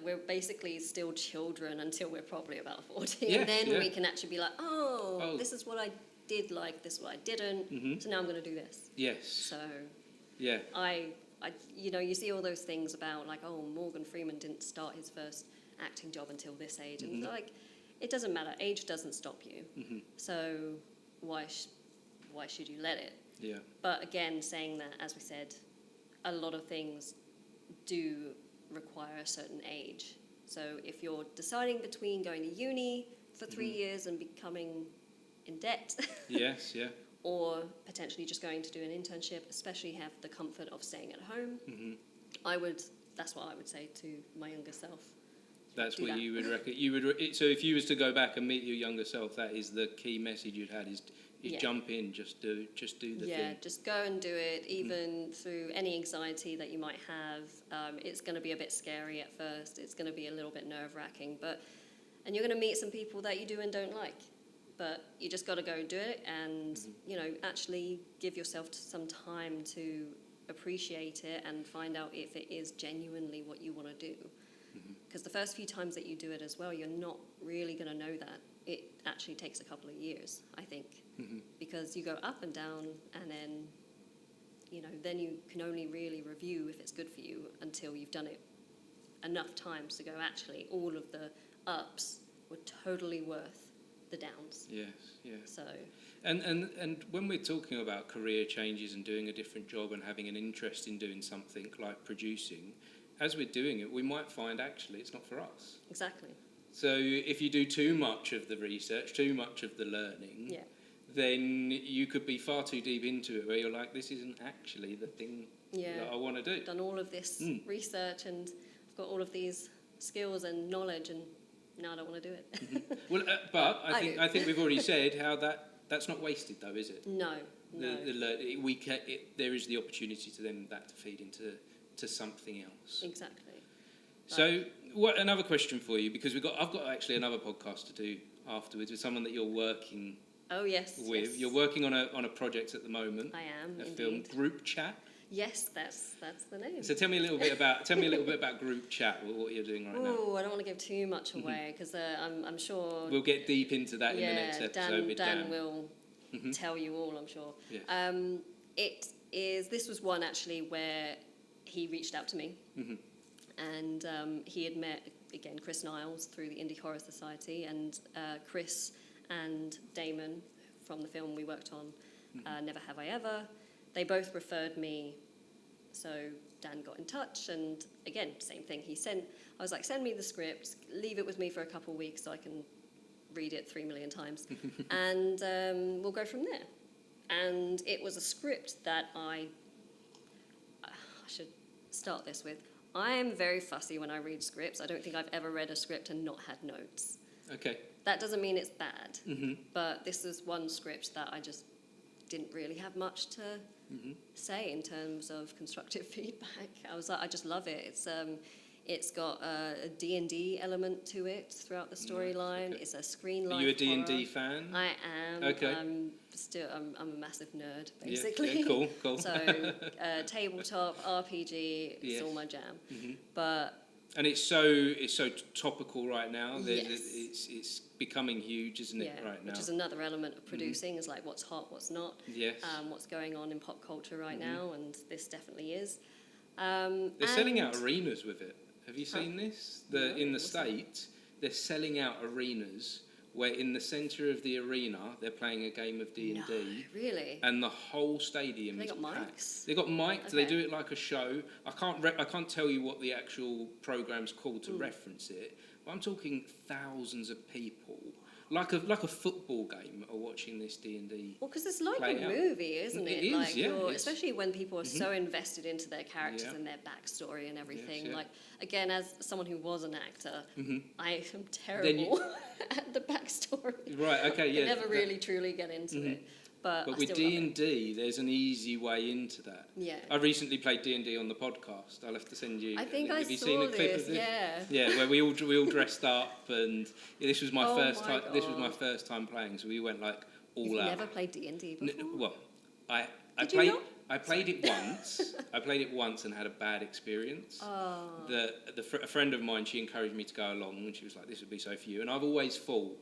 Speaker 2: we're basically still children until we're probably about 40. And then we can actually be like, oh, this is what I did like, this is what I didn't. So now I'm going to do this.
Speaker 1: Yes.
Speaker 2: So
Speaker 1: Yeah.
Speaker 2: You see all those things about like, oh, Morgan Freeman didn't start his first acting job until this age, and like, it doesn't matter. Age doesn't stop you. So why should you let it?
Speaker 1: Yeah.
Speaker 2: But again, saying that, as we said, a lot of things do require a certain age. So if you're deciding between going to uni for 3 years and becoming in debt,
Speaker 1: yes, yeah,
Speaker 2: or potentially just going to do an internship, especially have the comfort of staying at home, that's what I would say to my younger self.
Speaker 1: That's what you would reckon. So if you was to go back and meet your younger self, that is the key message you'd had: is jump in, just do the thing.
Speaker 2: Yeah, just go and do it, even through any anxiety that you might have. It's going to be a bit scary at first. It's going to be a little bit nerve-wracking, and you're going to meet some people that you do and don't like. But you just got to go and do it, and actually give yourself some time to appreciate it and find out if it is genuinely what you want to do. Because the first few times that you do it as well, you're not really going to know that. It actually takes a couple of years, I think, because you go up and down, and then you can only really review if it's good for you until you've done it enough times to go, actually, all of the ups were totally worth the downs.
Speaker 1: Yes, yeah.
Speaker 2: So.
Speaker 1: And when we're talking about career changes and doing a different job and having an interest in doing something like producing, as we're doing it, we might find actually it's not for us.
Speaker 2: Exactly.
Speaker 1: So if you do too much of the research, too much of the learning, then you could be far too deep into it where you're like, this isn't actually the thing that I want to do.
Speaker 2: I've done all of this research and I've got all of these skills and knowledge, and now I don't want to do it.
Speaker 1: Well, but I think we've already said how that's not wasted though, is it?
Speaker 2: No.
Speaker 1: There is the opportunity to then that to feed into something else.
Speaker 2: Exactly.
Speaker 1: So, another question for you, because I've got actually another podcast to do afterwards with someone that you're working.
Speaker 2: Oh yes.
Speaker 1: With
Speaker 2: yes.
Speaker 1: You're working on a project at the moment.
Speaker 2: I am.
Speaker 1: A
Speaker 2: indeed.
Speaker 1: film, GroupChat.
Speaker 2: Yes, that's the name.
Speaker 1: So tell me a little bit about GroupChat. What you're doing right now.
Speaker 2: Oh, I don't want to give too much away because I'm sure
Speaker 1: we'll get deep into that in the next episode with Dan.
Speaker 2: Dan will tell you all, I'm sure.
Speaker 1: Yeah.
Speaker 2: This was one actually where he reached out to me, and he had met again Chris Niles through the Indie Horror Society, and Chris and Damon from the film we worked on, Never Have I Ever. They both referred me, so Dan got in touch, and again, same thing. I was like, send me the script, leave it with me for a couple of weeks so I can read it 3 million times, and we'll go from there. And it was a script that I should start this with. I am very fussy when I read scripts. I don't think I've ever read a script and not had notes.
Speaker 1: Okay.
Speaker 2: That doesn't mean it's bad, but this is one script that I just didn't really have much to say in terms of constructive feedback. I just love it. It's got a D&D element to it throughout the storyline.
Speaker 1: Okay.
Speaker 2: It's a screen life.
Speaker 1: Are you a D&D
Speaker 2: horror.
Speaker 1: fan?
Speaker 2: I am.
Speaker 1: Okay.
Speaker 2: I'm a massive nerd, basically.
Speaker 1: Yeah, cool.
Speaker 2: So tabletop, RPG, it's all my jam.
Speaker 1: And it's so topical right now.
Speaker 2: Yes.
Speaker 1: It's becoming huge, isn't it, right now?
Speaker 2: Which is another element of producing, is like what's hot, what's not.
Speaker 1: Yes.
Speaker 2: What's going on in pop culture right now, and this definitely is.
Speaker 1: They're selling out arenas with it. Have you seen this? In the States, they're selling out arenas where in the centre of the arena they're playing a game of D&D.
Speaker 2: No, really?
Speaker 1: And the whole stadium is
Speaker 2: packed.
Speaker 1: mics? They got mics.
Speaker 2: Okay.
Speaker 1: They do it like a show. I can't tell you what the actual programme's called to reference it, but I'm talking thousands of people. Like a football game are watching this D&D.
Speaker 2: Well, because it's like a movie, isn't it?
Speaker 1: It is,
Speaker 2: like
Speaker 1: yeah.
Speaker 2: Especially when people are so invested into their characters and their backstory and everything.
Speaker 1: Yes, yeah.
Speaker 2: Like, again, as someone who was an actor, I am terrible at the backstory.
Speaker 1: Right, okay, yeah.
Speaker 2: I never really truly get into it. But
Speaker 1: with D&D, there's an easy way into that.
Speaker 2: Yeah.
Speaker 1: I recently played D&D on the podcast. I'll have to send you.
Speaker 2: I think
Speaker 1: have
Speaker 2: I
Speaker 1: you
Speaker 2: saw
Speaker 1: seen a clip
Speaker 2: this,
Speaker 1: of this?
Speaker 2: yeah.
Speaker 1: Yeah, where we all dressed up, and this was my first time.
Speaker 2: God.
Speaker 1: This was my first time playing, so we went like all
Speaker 2: You've
Speaker 1: out.
Speaker 2: never played D&D before?
Speaker 1: Well, I played it once. I played it once and had a bad experience.
Speaker 2: Oh.
Speaker 1: A friend of mine, she encouraged me to go along, and she was like, "This would be so for you." And I've always thought,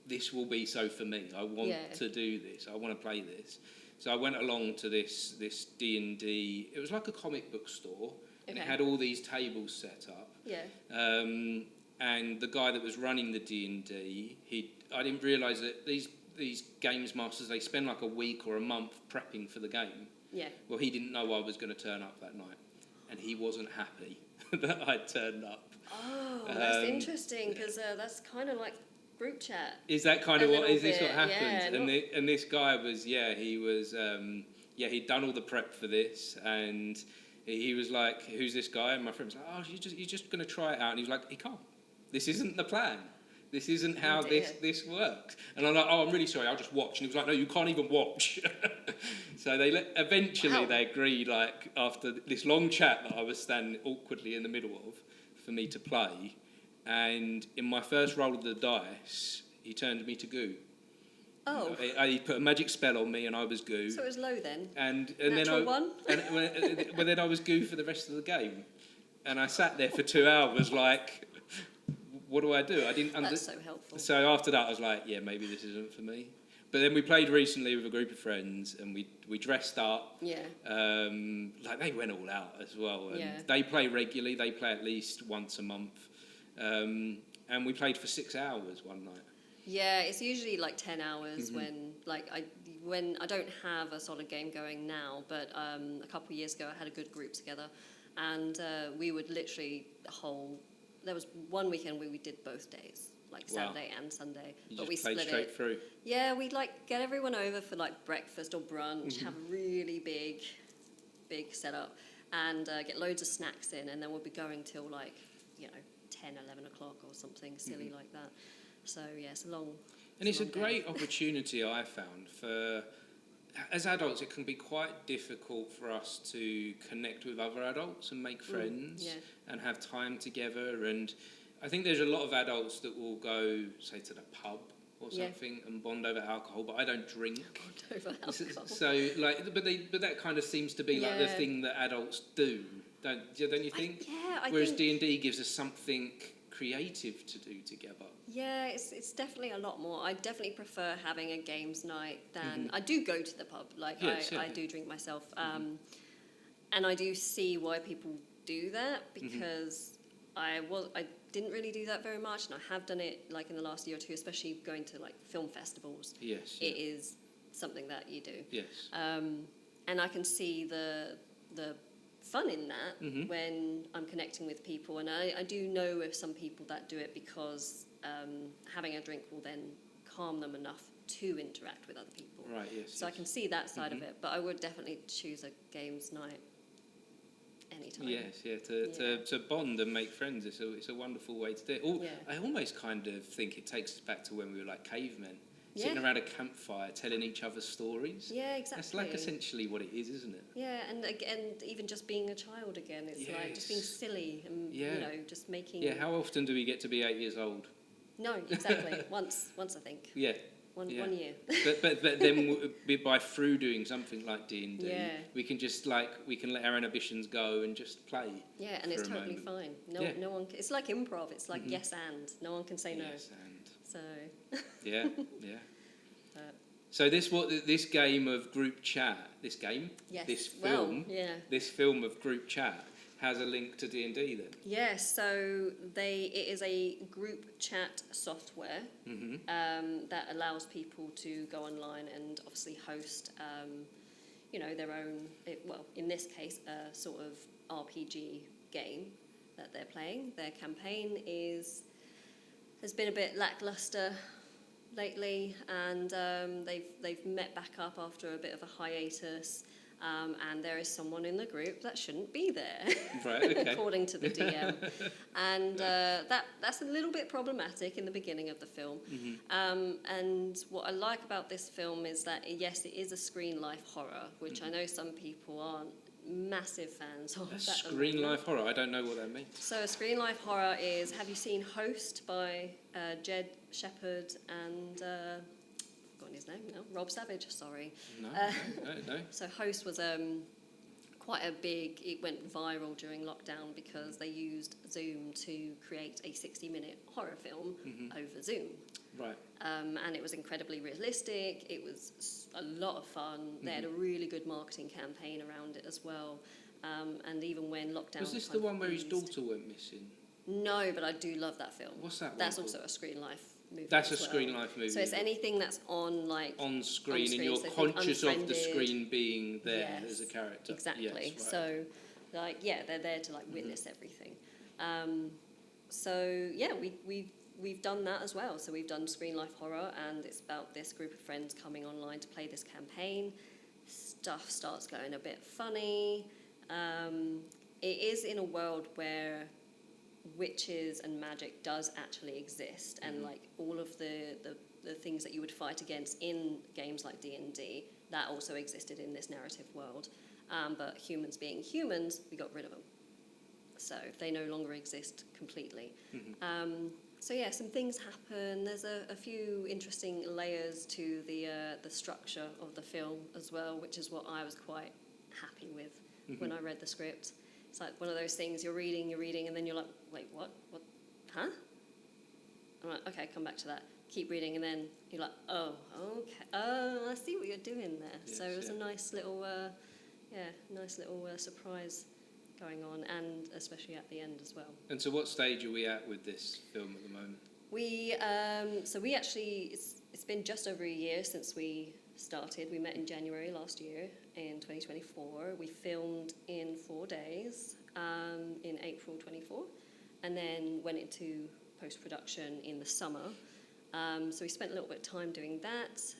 Speaker 1: this will be so for me. I want to do this. I want to play this. So I went along to this D&D. It was like a comic book store, and it
Speaker 2: Okay.
Speaker 1: had all these tables set up.
Speaker 2: Yeah.
Speaker 1: And the guy that was running the D&D, I didn't realise that these games masters, they spend like a week or a month prepping for the game.
Speaker 2: Yeah.
Speaker 1: Well, he didn't know I was going to turn up that night, and he wasn't happy that I'd turned up.
Speaker 2: Oh, that's interesting, because that's kind of like group chat.
Speaker 1: Is that kind
Speaker 2: A
Speaker 1: of what
Speaker 2: little
Speaker 1: is this what
Speaker 2: bit,
Speaker 1: happened?
Speaker 2: yeah,
Speaker 1: And this guy was he'd done all the prep for this, and he was like, "Who's this guy?" And my friend was like, "Oh, you're just going to try it out." And he was like, "He can't. This isn't the plan. This isn't how this works." And I'm like, "Oh, I'm really sorry. I'll just watch." And he was like, "No, you can't even watch." So eventually they agreed, like after this long chat that I was standing awkwardly in the middle of, for me to play. And in my first roll of the dice, he turned me to goo.
Speaker 2: Oh.
Speaker 1: He put a magic spell on me, and I was goo.
Speaker 2: So it was low then.
Speaker 1: And
Speaker 2: Natural
Speaker 1: then
Speaker 2: one?
Speaker 1: But then I was goo for the rest of the game, and I sat there for 2 hours like, what do I do? I didn't.
Speaker 2: That's so helpful.
Speaker 1: So after that, I was like, yeah, maybe this isn't for me. But then we played recently with a group of friends, and we dressed up.
Speaker 2: Yeah.
Speaker 1: Like they went all out as well. And
Speaker 2: Yeah.
Speaker 1: they play regularly. They play at least once a month. And we played for 6 hours one night.
Speaker 2: Yeah, it's usually like 10 hours when I don't have a solid game going now, but a couple of years ago I had a good group together, and we would literally there was one weekend where we did both days, like Saturday and Sunday, but we
Speaker 1: played
Speaker 2: split
Speaker 1: straight
Speaker 2: it.
Speaker 1: through.
Speaker 2: Yeah, we'd like get everyone over for like breakfast or brunch, have a really big setup, and get loads of snacks in, and then we'll be going till like 10, 11 o'clock or something silly like that. So yeah, it's a long.
Speaker 1: And it's a
Speaker 2: long day.
Speaker 1: great opportunity, I found, for as adults. It can be quite difficult for us to connect with other adults and make friends and have time together. And I think there's a lot of adults that will go, say, to the pub or something and bond over alcohol, but I don't drink.
Speaker 2: Bond over alcohol.
Speaker 1: So but that kind of seems to be like the thing that adults do, don't you think? Whereas D&D gives us something creative to do together.
Speaker 2: Yeah, it's definitely a lot more. I definitely prefer having a games night than I do go to the pub. Like I do drink myself, and I do see why people do that, because I didn't really do that very much, and I have done it like in the last year or two, especially going to like film festivals.
Speaker 1: Yes,
Speaker 2: it is something that you do.
Speaker 1: Yes,
Speaker 2: and I can see the fun in that when I'm connecting with people, and I do know of some people that do it because having a drink will then calm them enough to interact with other people.
Speaker 1: Right. Yes.
Speaker 2: So I can see that side of it, but I would definitely choose a games night anytime.
Speaker 1: Yes, to bond and make friends. It's a wonderful way to do it. I almost kind of think it takes us back to when we were like cavemen. Sitting around a campfire, telling each other stories.
Speaker 2: Yeah, exactly.
Speaker 1: That's like essentially what it is, isn't it?
Speaker 2: Yeah, and even just being a child again, it's like just being silly and just making.
Speaker 1: Yeah, how often do we get to be 8 years old?
Speaker 2: No, exactly. once I think.
Speaker 1: Yeah.
Speaker 2: One year.
Speaker 1: but then by through doing something like D&D, we can just we can let our inhibitions go and just play.
Speaker 2: Yeah, and it's totally fine. No one. It's like improv. It's like yes and. No one can say no.
Speaker 1: Yes and.
Speaker 2: So.
Speaker 1: Yeah. So this game of group chat, this film of group chat has a link to D&D then?
Speaker 2: Yes, so it is a group chat software that allows people to go online and obviously host, their own, in this case, a sort of RPG game that they're playing. Their campaign has been a bit lackluster lately, and they've met back up after a bit of a hiatus. And there is someone in the group that shouldn't be there,
Speaker 1: right, okay.
Speaker 2: according to the DM. And that's a little bit problematic in the beginning of the film. And what I like about this film is that, yes, it is a screen life horror, which I know some people aren't massive fans of.
Speaker 1: Screen life horror? I don't know what that means.
Speaker 2: So a screen life horror is, have you seen Host by Jed Shepherd and... his name now, Rob Savage, sorry.
Speaker 1: No.
Speaker 2: So Host was it went viral during lockdown because they used Zoom to create a 60-minute horror film over Zoom.
Speaker 1: Right.
Speaker 2: And it was incredibly realistic. It was a lot of fun. They had a really good marketing campaign around it as well. And even when lockdown
Speaker 1: was this the one where his daughter went missing?
Speaker 2: No, but I do love that film.
Speaker 1: What's that one
Speaker 2: That's
Speaker 1: called?
Speaker 2: also a Screen Life movie.
Speaker 1: That's a
Speaker 2: as well.
Speaker 1: Screen Life movie.
Speaker 2: So it's anything that's on
Speaker 1: on screen, and you're
Speaker 2: so
Speaker 1: conscious of the
Speaker 2: Unfriended.
Speaker 1: screen being there
Speaker 2: Yes,
Speaker 1: as a character.
Speaker 2: Exactly.
Speaker 1: Yes, right.
Speaker 2: So, like, yeah, they're there to like witness everything. So yeah, we've done that as well. So we've done Screen Life Horror, and it's about this group of friends coming online to play this campaign. Stuff starts going a bit funny. It is in a world where witches and magic does actually exist, and like all of the things that you would fight against in games like D&D, that also existed in this narrative world. But humans being humans, we got rid of them. So they no longer exist completely. So yeah, some things happen. There's a few interesting layers to the structure of the film as well, which is what I was quite happy with when I read the script. It's like one of those things, you're reading, and then you're like, wait, what, huh? I'm like, okay, come back to that. Keep reading, and then you're like, oh, okay, oh, I see what you're doing there.
Speaker 1: Yes,
Speaker 2: so it was a nice little, surprise going on, and especially at the end as well.
Speaker 1: And so what stage are we at with this film at the moment?
Speaker 2: It's been just over a year since we started. We met in January last year, in 2024. We filmed in 4 days in April 24, and then went into post-production in the summer. So we spent a little bit of time doing that,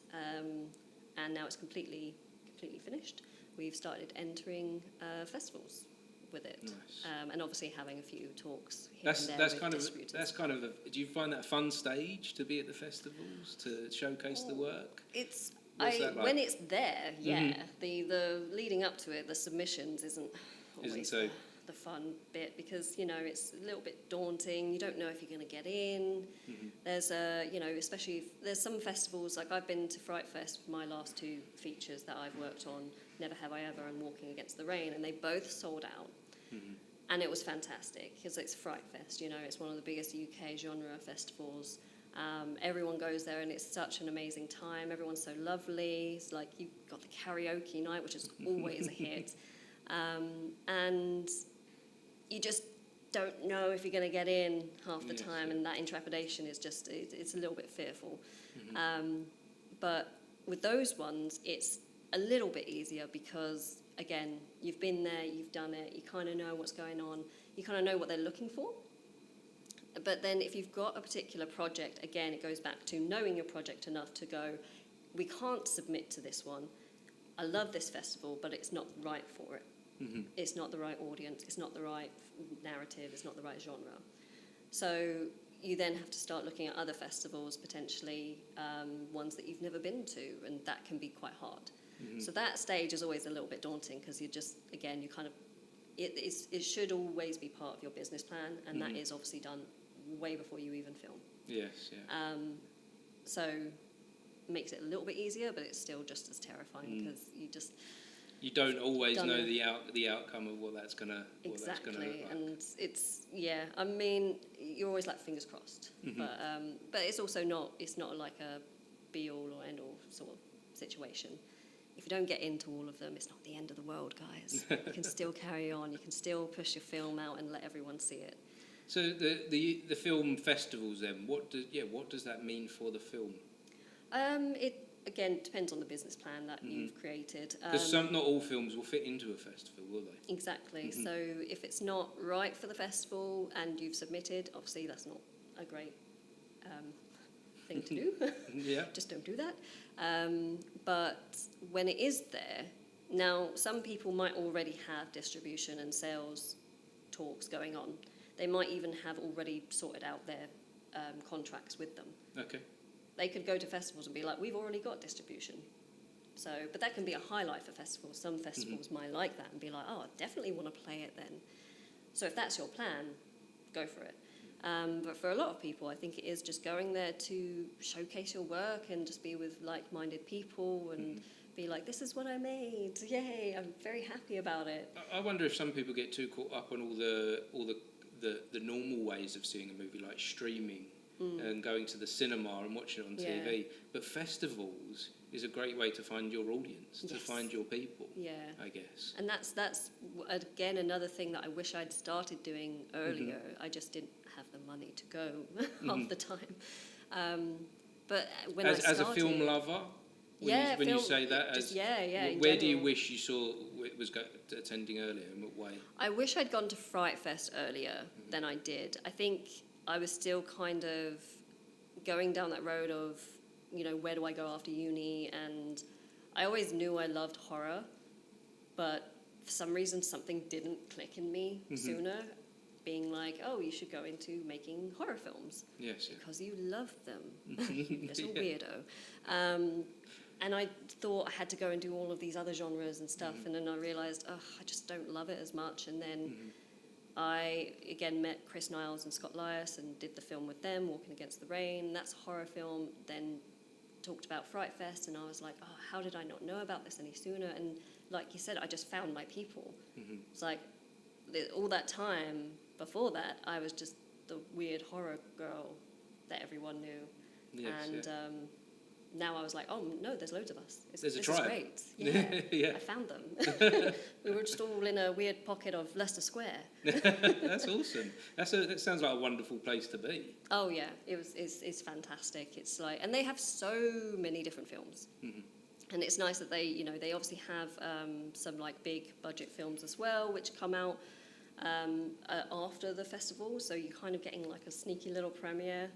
Speaker 2: and now it's completely finished. We've started entering festivals with it,
Speaker 1: Nice.
Speaker 2: and obviously having a few talks here and there
Speaker 1: that's
Speaker 2: with
Speaker 1: kind of
Speaker 2: distributors.
Speaker 1: do you find that a fun stage to be at the festivals to showcase the work?
Speaker 2: It's
Speaker 1: What's that like?
Speaker 2: when it's there, yeah. The leading up to it, the submissions isn't always
Speaker 1: so?
Speaker 2: the fun bit, because it's a little bit daunting. You don't know if you're going to get in. There's especially if there's some festivals, like I've been to FrightFest, my last 2 features that I've worked on, Never Have I Ever and Walking Against the Rain, and they both sold out. And it was fantastic because it's FrightFest, it's one of the biggest UK genre festivals. Everyone goes there, and it's such an amazing time. Everyone's so lovely. It's like you've got the karaoke night, which is always a hit. And you just don't know if you're going to get in half the time, and that intrepidation is just, it's a little bit fearful. But with those ones, it's a little bit easier because, again, you've been there, you've done it, you kind of know what's going on, you kind of know what they're looking for. But then if you've got a particular project, again, it goes back to knowing your project enough to go, we can't submit to this one. I love this festival, but it's not right for it. It's not the right audience, it's not the right narrative, it's not the right genre. So you then have to start looking at other festivals, potentially ones that you've never been to, and that can be quite hard. So that stage is always a little bit daunting because you just, again, you kind of, it should always be part of your business plan, and that is obviously done way before you even film.
Speaker 1: Yes, yeah.
Speaker 2: So it makes it a little bit easier, but it's still just as terrifying because
Speaker 1: you don't always know the outcome of what that's gonna look like.
Speaker 2: And it's I mean, you're always like fingers crossed, but it's also not like a be all or end all sort of situation. If you don't get into all of them, it's not the end of the world, guys. You can still carry on. You can still push your film out and let everyone see it.
Speaker 1: So the film festivals then, what does that mean for the film?
Speaker 2: It again depends on the business plan that you've created.
Speaker 1: Because not all films will fit into a festival, will they?
Speaker 2: Exactly. So if it's not right for the festival and you've submitted, obviously that's not a great thing to do.
Speaker 1: Yeah.
Speaker 2: Just don't do that. But when it is there, now some people might already have distribution and sales talks going on. They might even have already sorted out their contracts with them.
Speaker 1: Okay.
Speaker 2: They could go to festivals and be like, we've already got distribution. So, but that can be a highlight for festivals. Some festivals might like that and be like, oh, I definitely want to play it then. So if that's your plan, go for it. But for a lot of people, I think it is just going there to showcase your work and just be with like-minded people and be like, this is what I made, yay, I'm very happy about it.
Speaker 1: I wonder if some people get too caught up on all the normal ways of seeing a movie, like streaming and going to the cinema and watching it on TV. But festivals is a great way to find your audience, to find your people, I guess.
Speaker 2: And that's again another thing that I wish I'd started doing earlier. I just didn't have the money to go half the time. But when I started...
Speaker 1: As a film lover, when you say that, where do you wish you saw it was attending earlier, in what way?
Speaker 2: I wish I'd gone to FrightFest earlier than I did. I think I was still kind of going down that road of, you know, where do I go after uni? And I always knew I loved horror, but for some reason something didn't click in me sooner, being like, oh, you should go into making horror films.
Speaker 1: Yes.
Speaker 2: Because you love them. That's a weirdo. And I thought I had to go and do all of these other genres and stuff, and then I realised, I just don't love it as much. And then I, again, met Chris Niles and Scott Lias and did the film with them, Walking Against the Rain. That's a horror film. Then talked about FrightFest, and I was like, how did I not know about this any sooner? And like you said, I just found my people. It's like all that time before that, I was just the weird horror girl that everyone knew. Now I was like, oh no, there's loads of us.
Speaker 1: There's a tribe.
Speaker 2: This is great. Yeah, I found them. We were just all in a weird pocket of Leicester Square.
Speaker 1: That's awesome. That sounds like a wonderful place to be.
Speaker 2: Oh yeah, it's fantastic. It's like, and they have so many different films. And it's nice that they obviously have some like big budget films as well, which come out after the festival. So you're kind of getting like a sneaky little premiere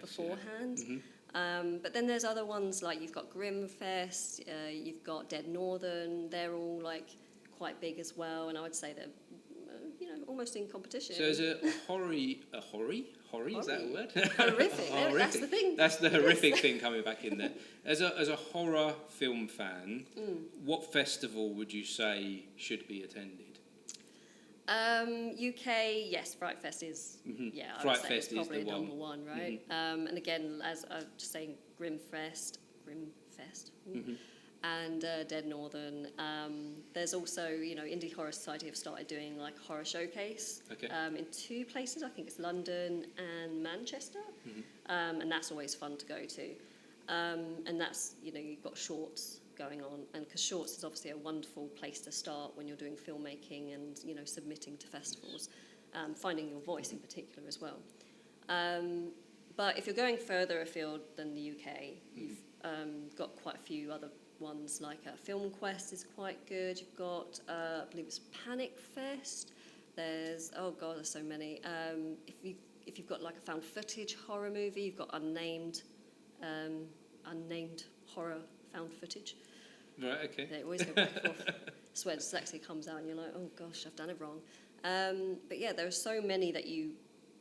Speaker 2: beforehand. But then there's other ones, like you've got Grimfest, you've got Dead Northern. They're all like quite big as well, and I would say they're almost in competition.
Speaker 1: So is a horry? Is that a word?
Speaker 2: Horrific. That's the thing.
Speaker 1: That's the horrific thing coming back in there. As a horror film fan, what festival would you say should be attended?
Speaker 2: UK, yes, FrightFest is, I would say it's probably number one, right? And again, as I was just saying, Grimfest, and Dead Northern. There's also, Indie Horror Society have started doing like horror showcase in two places. I think it's London and Manchester, and that's always fun to go to. And that's, you've got shorts going on, and because shorts is obviously a wonderful place to start when you're doing filmmaking and submitting to festivals, finding your voice in particular as well. But if you're going further afield than the UK, you've got quite a few other ones, like Film Quest is quite good. You've got I believe it's Panic Fest. There's there's so many. If you've got like a found footage horror movie, you've got unnamed horror found footage.
Speaker 1: Right, okay.
Speaker 2: They always go back and forth. That's where dyslexia comes out and you're like, oh gosh, I've done it wrong. But yeah, there are so many that you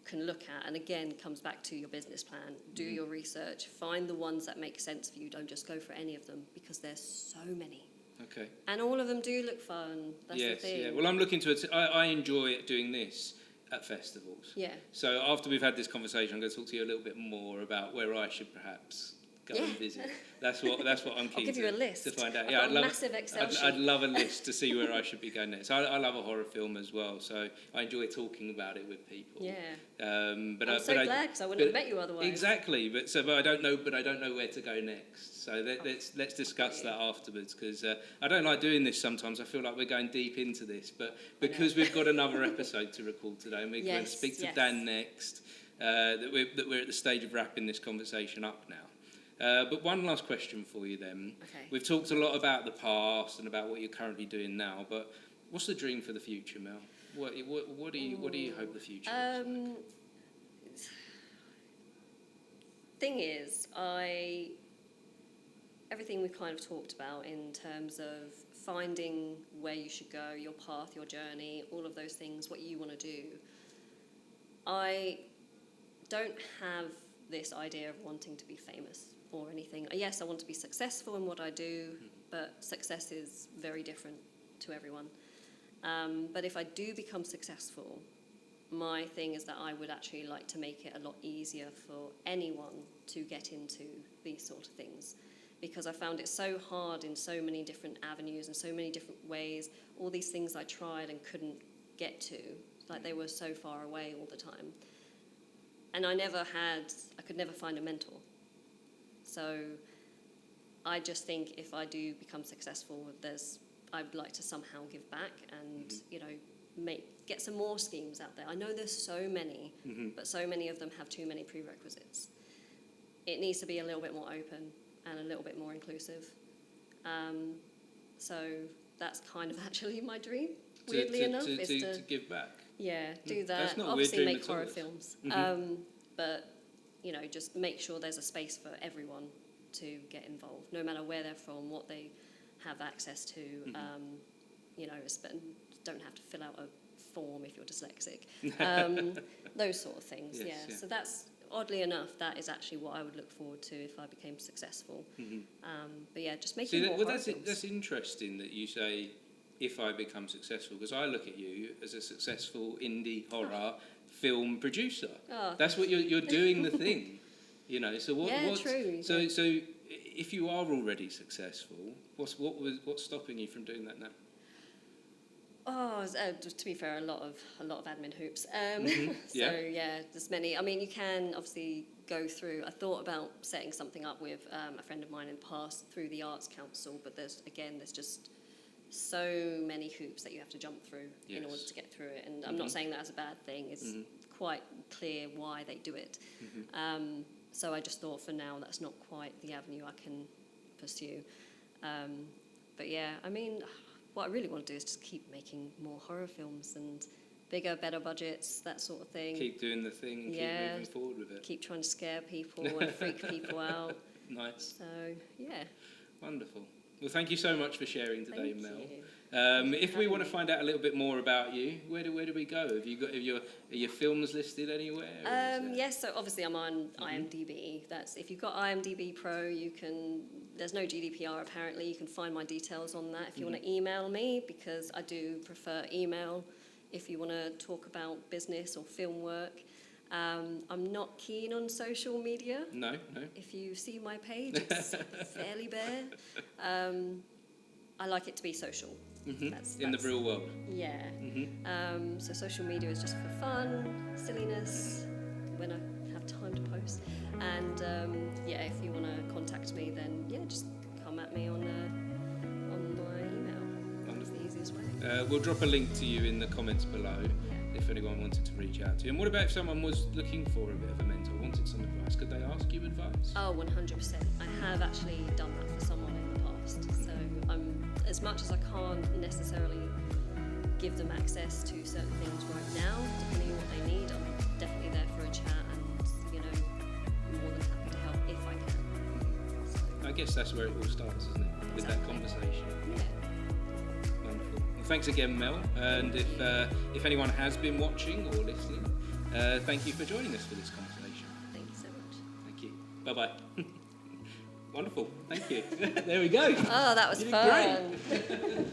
Speaker 2: can look at, and again, comes back to your business plan. Do your research, find the ones that make sense for you. Don't just go for any of them, because there's so many.
Speaker 1: Okay.
Speaker 2: And all of them do look fun. That's the thing.
Speaker 1: Yeah. Well, I'm looking to it. I enjoy doing this at festivals.
Speaker 2: Yeah.
Speaker 1: So after we've had this conversation, I'm going to talk to you a little bit more about where I should perhaps go and visit. That's what I'm keen
Speaker 2: I'll give you a list
Speaker 1: to find out.
Speaker 2: I've got a massive Excel sheet.
Speaker 1: I'd love a list to see where I should be going next. I love a horror film as well, so I enjoy talking about it with people.
Speaker 2: Yeah.
Speaker 1: But
Speaker 2: I'm so glad, because I wouldn't have met you otherwise.
Speaker 1: Exactly. But I don't know where to go next. So let's discuss that afterwards, because I don't like doing this sometimes. I feel like we're going deep into this, but because we've got another episode to record today, and we're going to speak to Dan next, that we're at the stage of wrapping this conversation up now. But one last question for you then.
Speaker 2: Okay.
Speaker 1: We've talked a lot about the past and about what you're currently doing now, but what's the dream for the future, Mel? What do you hope the future looks like?
Speaker 2: Thing is, everything we've kind of talked about in terms of finding where you should go, your path, your journey, all of those things, what you want to do. I don't have this idea of wanting to be famous or anything. Yes, I want to be successful in what I do, but success is very different to everyone. But if I do become successful, my thing is that I would actually like to make it a lot easier for anyone to get into these sort of things, because I found it so hard in so many different avenues and so many different ways. All these things I tried and couldn't get to, like they were so far away all the time. And I could never find a mentor. So I just think if I do become successful, I'd like to somehow give back and, you know, get some more schemes out there. I know there's so many, but so many of them have too many prerequisites. It needs to be a little bit more open and a little bit more inclusive. So that's kind of actually my dream, weirdly enough.
Speaker 1: To give back.
Speaker 2: Yeah, do that.
Speaker 1: That's not a weird
Speaker 2: Obviously
Speaker 1: dream
Speaker 2: make
Speaker 1: at all.
Speaker 2: horror films. But, you know, just make sure there's a space for everyone to get involved, no matter where they're from, what they have access to. You know, don't have to fill out a form if you're dyslexic. Those sort of things,
Speaker 1: Yes,
Speaker 2: yeah.
Speaker 1: yeah.
Speaker 2: So that's, oddly enough, that is actually what I would look forward to if I became successful. But yeah, just making more horror films.
Speaker 1: That's interesting that you say, if I become successful, because I look at you as a successful indie horror film producer.
Speaker 2: Oh.
Speaker 1: That's what you're doing the thing, you know. So
Speaker 2: true.
Speaker 1: So if you are already successful, what's stopping you from doing that now?
Speaker 2: Oh, to be fair, a lot of admin hoops.
Speaker 1: Yeah.
Speaker 2: So yeah, there's many. I mean, you can obviously go through. I thought about setting something up with a friend of mine in the past through the Arts Council, but there's just so many hoops that you have to jump through in order to get through it. And I'm not saying that as a bad thing. It's quite clear why they do it. So I just thought for now that's not quite the avenue I can pursue. But yeah, I mean, what I really want to do is just keep making more horror films and bigger, better budgets, that sort of thing.
Speaker 1: Keep doing the thing and keep moving forward with it.
Speaker 2: Keep trying to scare people and freak people out.
Speaker 1: Nice.
Speaker 2: So, yeah.
Speaker 1: Wonderful. Well, thank you so much for sharing today,
Speaker 2: Thank
Speaker 1: Mel.
Speaker 2: you.
Speaker 1: If we want to find out a little bit more about you, where do we go? Are your films listed anywhere?
Speaker 2: Yes, so obviously I'm on IMDb. That's if you've got IMDb Pro, there's no GDPR apparently. You can find my details on that if you want to email me, because I do prefer email if you want to talk about business or film work. I'm not keen on social media.
Speaker 1: No.
Speaker 2: If you see my page, it's fairly bare. I like it to be social. That's
Speaker 1: in the real world.
Speaker 2: Yeah. So social media is just for fun, silliness, when I have time to post. And yeah, if you want to contact me, then yeah, just come at me on my email. It's the easiest way.
Speaker 1: We'll drop a link to you in the comments below if anyone wanted to reach out to you. And what about if someone was looking for a bit of a mentor, wanted some advice? Could they ask you advice?
Speaker 2: Oh, 100%. I have actually done that for someone in the past. So as much as I can't necessarily give them access to certain things right now, depending on what they need, I'm definitely there for a chat and, you know, more than happy to help if I can. So,
Speaker 1: I guess that's where it all starts, isn't it? With that conversation.
Speaker 2: Yeah.
Speaker 1: Wonderful. Well, thanks again, Mel. And if anyone has been watching or listening, thank you for joining us for this conversation.
Speaker 2: Thank you so much.
Speaker 1: Thank you. Bye-bye. Wonderful. Thank you. There we go.
Speaker 2: Oh, that was
Speaker 1: You did
Speaker 2: fun.
Speaker 1: great.